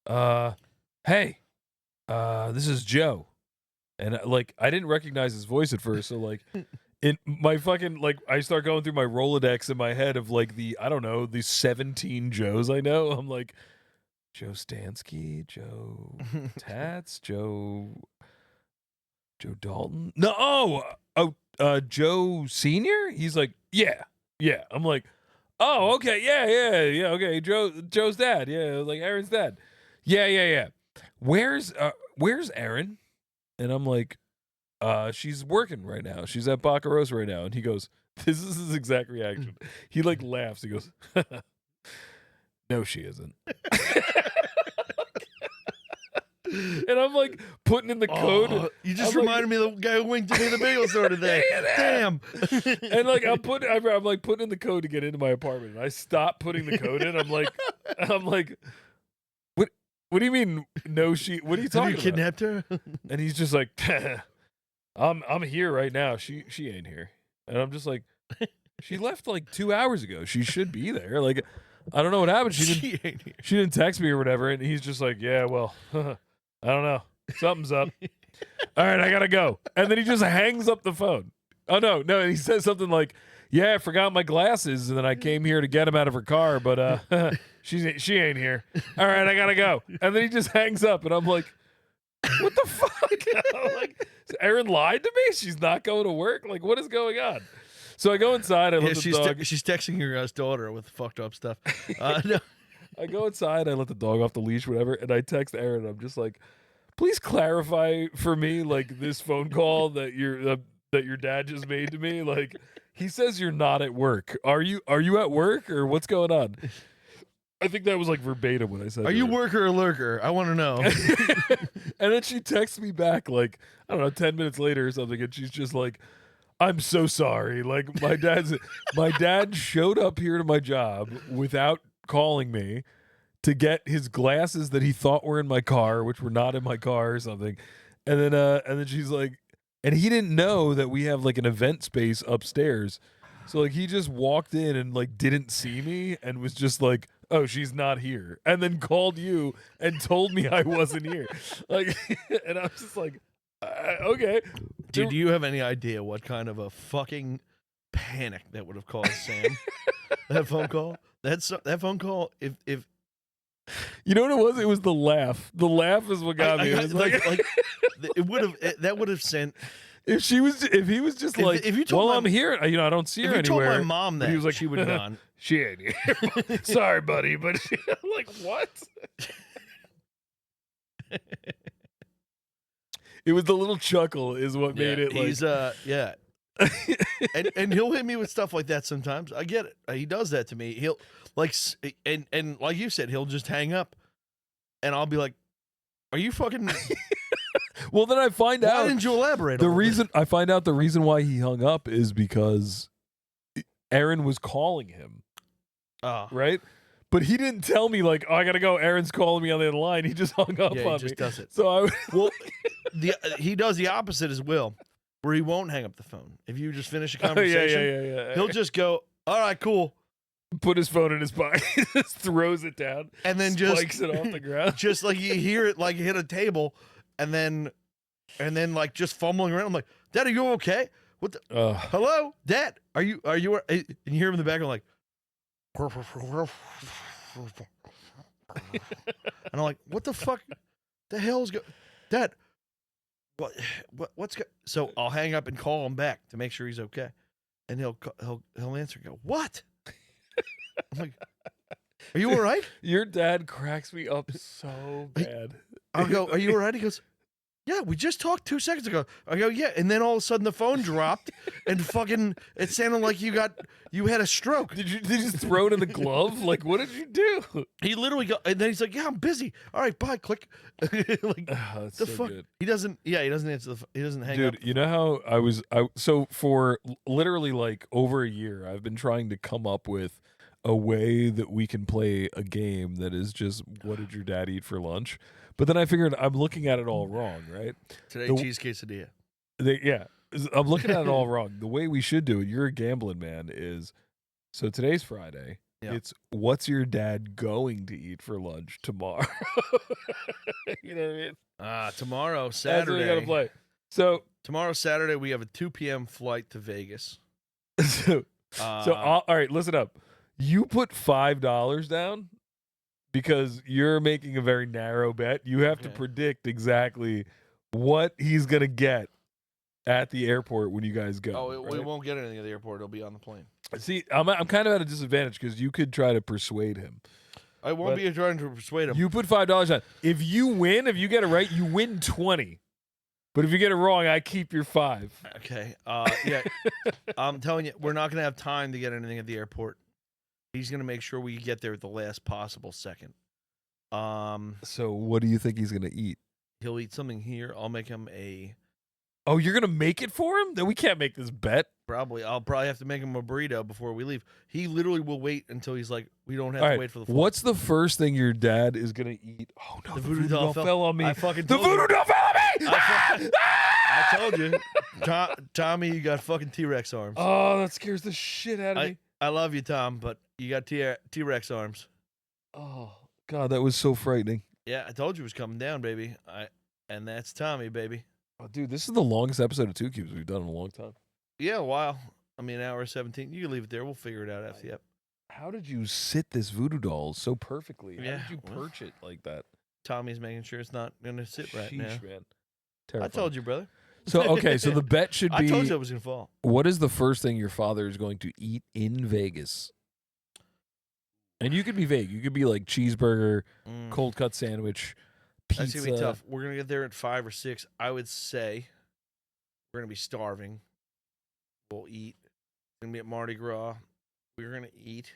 hey, this is Joe. And I didn't recognize his voice at first. So like in my fucking, like, I start going through my Rolodex in my head of like the 17 Joes I know. I'm like, Joe Stansky, Joe Tats, Joe Dalton. No, Joe Senior? He's like, yeah. I'm like, oh, okay, yeah, okay. Joe's dad, yeah, like Aaron's dad. Yeah. Where's Aaron? And I'm like, she's working right now. She's at Baccarosa right now. And he goes, this is his exact reaction. He like laughs. He goes, no, she isn't. And I'm like putting in the code. You just I'm like- reminded me of the guy who winked at me at the bagel store today. Damn. And like I'm like putting in the code to get into my apartment. And I stopped putting the code in. I'm like, what do you mean? No, what are you Have talking you about? kidnapped her? And he's just like, I'm here right now. She ain't here. And I'm just like, she left like 2 hours ago. She should be there. Like, I don't know what happened. She ain't here. She didn't text me or whatever. And he's just like, yeah, well, I don't know. Something's up. All right, I gotta go. And then he just hangs up the phone. Oh no. And he says something like, yeah, I forgot my glasses, and then I came here to get them out of her car, but she ain't here. All right, I gotta go. And then he just hangs up, and I'm like, what the fuck? I'm like, Erin lied to me? She's not going to work? Like, what is going on? So I go inside. I let the dog. She's texting your daughter with fucked up stuff. No. I go inside. I let the dog off the leash, whatever, and I text Erin. I'm just like, please clarify for me, like this phone call that your dad just made to me. Like, he says you're not at work. Are you at work or what's going on? I think that was like verbatim what I said. Are you worker or lurker? I want to know. And then she texts me back like, I don't know, 10 minutes later or something, and she's just like, I'm so sorry. Like my dad showed up here to my job without calling me to get his glasses that he thought were in my car, which were not in my car or something. And then she's like, and he didn't know that we have like an event space upstairs. So like he just walked in and like didn't see me and was just like, oh, she's not here. And then called you and told me I wasn't here. Like, and I'm just like, okay. Dude, do you have any idea what kind of a fucking panic that would have caused Sam? That phone call? That phone call, if You know what it was? It was the laugh. The laugh is what got me. It was it would have that would have sent. if he was just like, if you told well, my- I'm here. I don't see her If you told anywhere. my mom But that, he was like, she would have gone. She ain't here. Sorry, buddy, but I'm like, what? It was the little chuckle is what made it like. He's and he'll hit me with stuff like that sometimes. I get it. He does that to me. He'll and like you said, he'll just hang up, and I'll be like, "Are you fucking?" Well, then I find Why out didn't you elaborate? the a little bit? reason. I find out the reason why he hung up is because Aaron was calling him, Oh, right? But he didn't tell me like, "Oh, I gotta go." Aaron's calling me on the other line. He just hung up yeah, on he just me. does it. So I Well, he does the opposite as well, where he won't hang up the phone. If you just finish a conversation, yeah. he'll just go, "All right, cool," put his phone in his pocket, just throws it down, and then spikes it off the ground. just like you hear it like hit a table, and then like just fumbling around. I'm like, "Dad, are you okay? What the? Hello, Dad? Are you? And you hear him in the background like, and I'm like, "What the fuck? The hell's go, Dad? What's go?" So I'll hang up and call him back to make sure he's okay, and he'll answer and go, "What?" I'm like, "Are you all right?" Your dad cracks me up so bad. I'll go, "Are you all right?" He goes, "Yeah, we just talked 2 seconds ago." I go, "Yeah," and then all of a sudden the phone dropped, and fucking, it sounded like you had a stroke. Did you just throw it in the glove? Like, what did you do? He literally go, and then he's like, "Yeah, I'm busy. All right, bye." Click. Like, That's the so fuck? good. He doesn't. Yeah, he doesn't answer he doesn't hang up. Dude, you know how so for literally like over a year, I've been trying to come up with a way that we can play a game that is just, what did your dad eat for lunch? But then I figured I'm looking at it all wrong, right? Today, the- cheese quesadilla. I'm looking at it all wrong. The way we should do it, you're a gambling man, is so today's Friday. Yeah. It's what's your dad going to eat for lunch tomorrow? You know what I mean? Tomorrow, That's what we Saturday. gotta play. So Tomorrow, Saturday, we have a 2 p.m. flight to Vegas. So all right, listen up. You put $5 down because you're making a very narrow bet. You have to Okay. predict exactly what he's gonna get at the airport when you guys go. we right? won't get anything at the airport. It'll be on the plane. See, I'm kind of at a disadvantage because you could try to persuade him. I won't But be trying to persuade him. You put $5 down. If you win, if you get it right, you win 20. But if you get it wrong, I keep your 5. Okay. Yeah. I'm telling you, we're not going to have time to get anything at the airport. He's going to make sure we get there at the last possible second. So what do you think he's gonna eat? He'll eat something here. I'll make him Oh, you're gonna make it for him? Then we can't make this bet. I'll probably have to make him a burrito before we leave. He literally will wait until he's like, we don't have All to right. wait for the flight. What's the first thing your dad is gonna eat? Oh no, The the voodoo voodoo doll doll fell- fell on me. I fucking The told you. voodoo doll fell on me. I told you. Tommy, you got fucking T-Rex arms. Oh, that scares the shit out of me. I love you, Tom, but you got T-Rex arms. Oh God, that was so frightening. Yeah, I told you it was coming down, baby. And that's Tommy, baby. Oh, dude, this is the longest episode of Two Cubes we've done in a long time. Yeah, a while. I mean, hour 17. You can leave it there. We'll figure it out after the ep. How did you sit this voodoo doll so perfectly? How Yeah, did you well, perch it like that? Tommy's making sure it's not going to sit right now. Sheesh, man. I Terrifying. told you, brother. So okay, so the bet should be. I told you it was going to fall. What is the first thing your father is going to eat in Vegas? And you could be vague. You could be like cheeseburger, cold cut sandwich, pizza. That's going to be tough. We're going to get there at 5 or 6. I would say we're going to be starving. We'll eat. We're going to be at Mardi Gras. We're going to eat.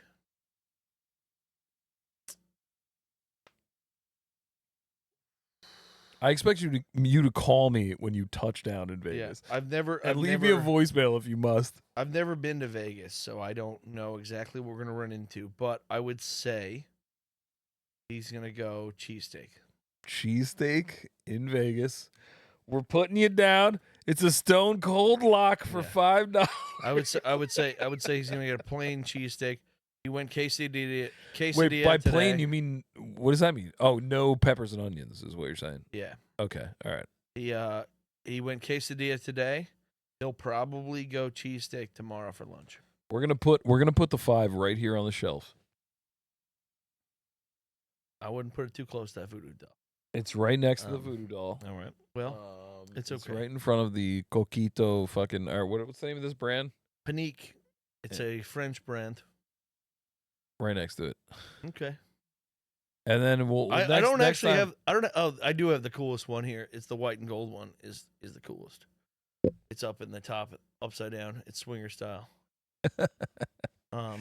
I expect you to call me when you touch down in Vegas. Yeah, And leave me a voicemail if you must. I've never been to Vegas, so I don't know exactly what we're going to run into. But I would say he's going to go cheesesteak. Cheesesteak in Vegas. We're putting you down. It's a stone cold lock for Yeah. $5. I would say he's going to get a plain cheesesteak. He went quesadilla. Wait, by today. plain you mean, what does that mean? Oh, no peppers and onions is what you're saying. Yeah. Okay, all right. He went quesadilla today. He'll probably go cheesesteak tomorrow for lunch. We're gonna put the 5 right here on the shelf. I wouldn't put it too close to that voodoo doll. It's right next to the voodoo doll. All right. Well, it's okay. right in front of the Coquito fucking. Or what's the name of this brand? Panique. It's a French brand. Right next to it. Okay. And then I don't actually have. I don't. Oh, I do have the coolest one here. It's the white and gold one. Is the coolest. It's up in the top, upside down. It's swinger style. All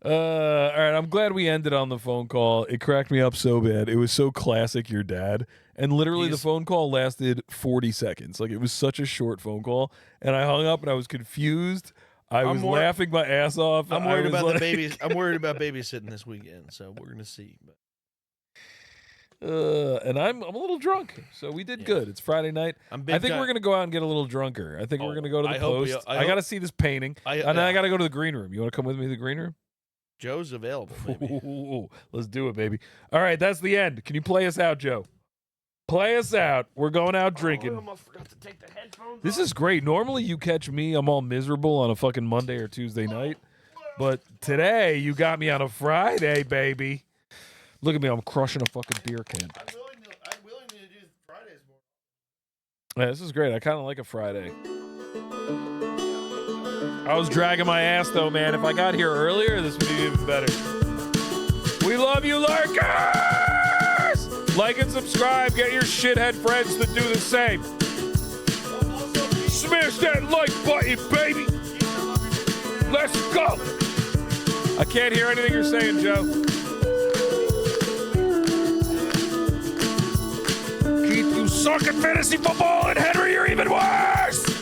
right, I'm glad we ended on the phone call. It cracked me up so bad. It was so classic your dad. And literally the phone call lasted 40 seconds. Like, it was such a short phone call. And I hung up and I was confused. I was laughing my ass off. I'm worried about the babies. I'm worried about babysitting this weekend, so we're gonna see. But and I'm a little drunk, so we did good. It's Friday night. I think we're gonna go out and get a little drunker. I think we're gonna go to the Post. I gotta see this painting, and then I gotta go to the green room. You want to come with me to the green room? Joe's available. Maybe. Let's do it, baby. All right, that's the end. Can you play us out, Joe? Play us out. We're going out drinking. I almost forgot to take the headphones This is great. Normally you catch me, I'm all miserable on a fucking Monday or Tuesday night. But today you got me on a Friday, baby. Look at me, I'm crushing a fucking beer can. I'm willing to do Fridays more. Yeah, this is great. I kind of like a Friday. I was dragging my ass though, man. If I got here earlier, this would be even better. We love you, lurkers! Like and subscribe. Get your shithead friends to do the same. Smash that like button, baby. Let's go. I can't hear anything you're saying, Joe. Keith, you suck at fantasy football, and Henry, you're even worse.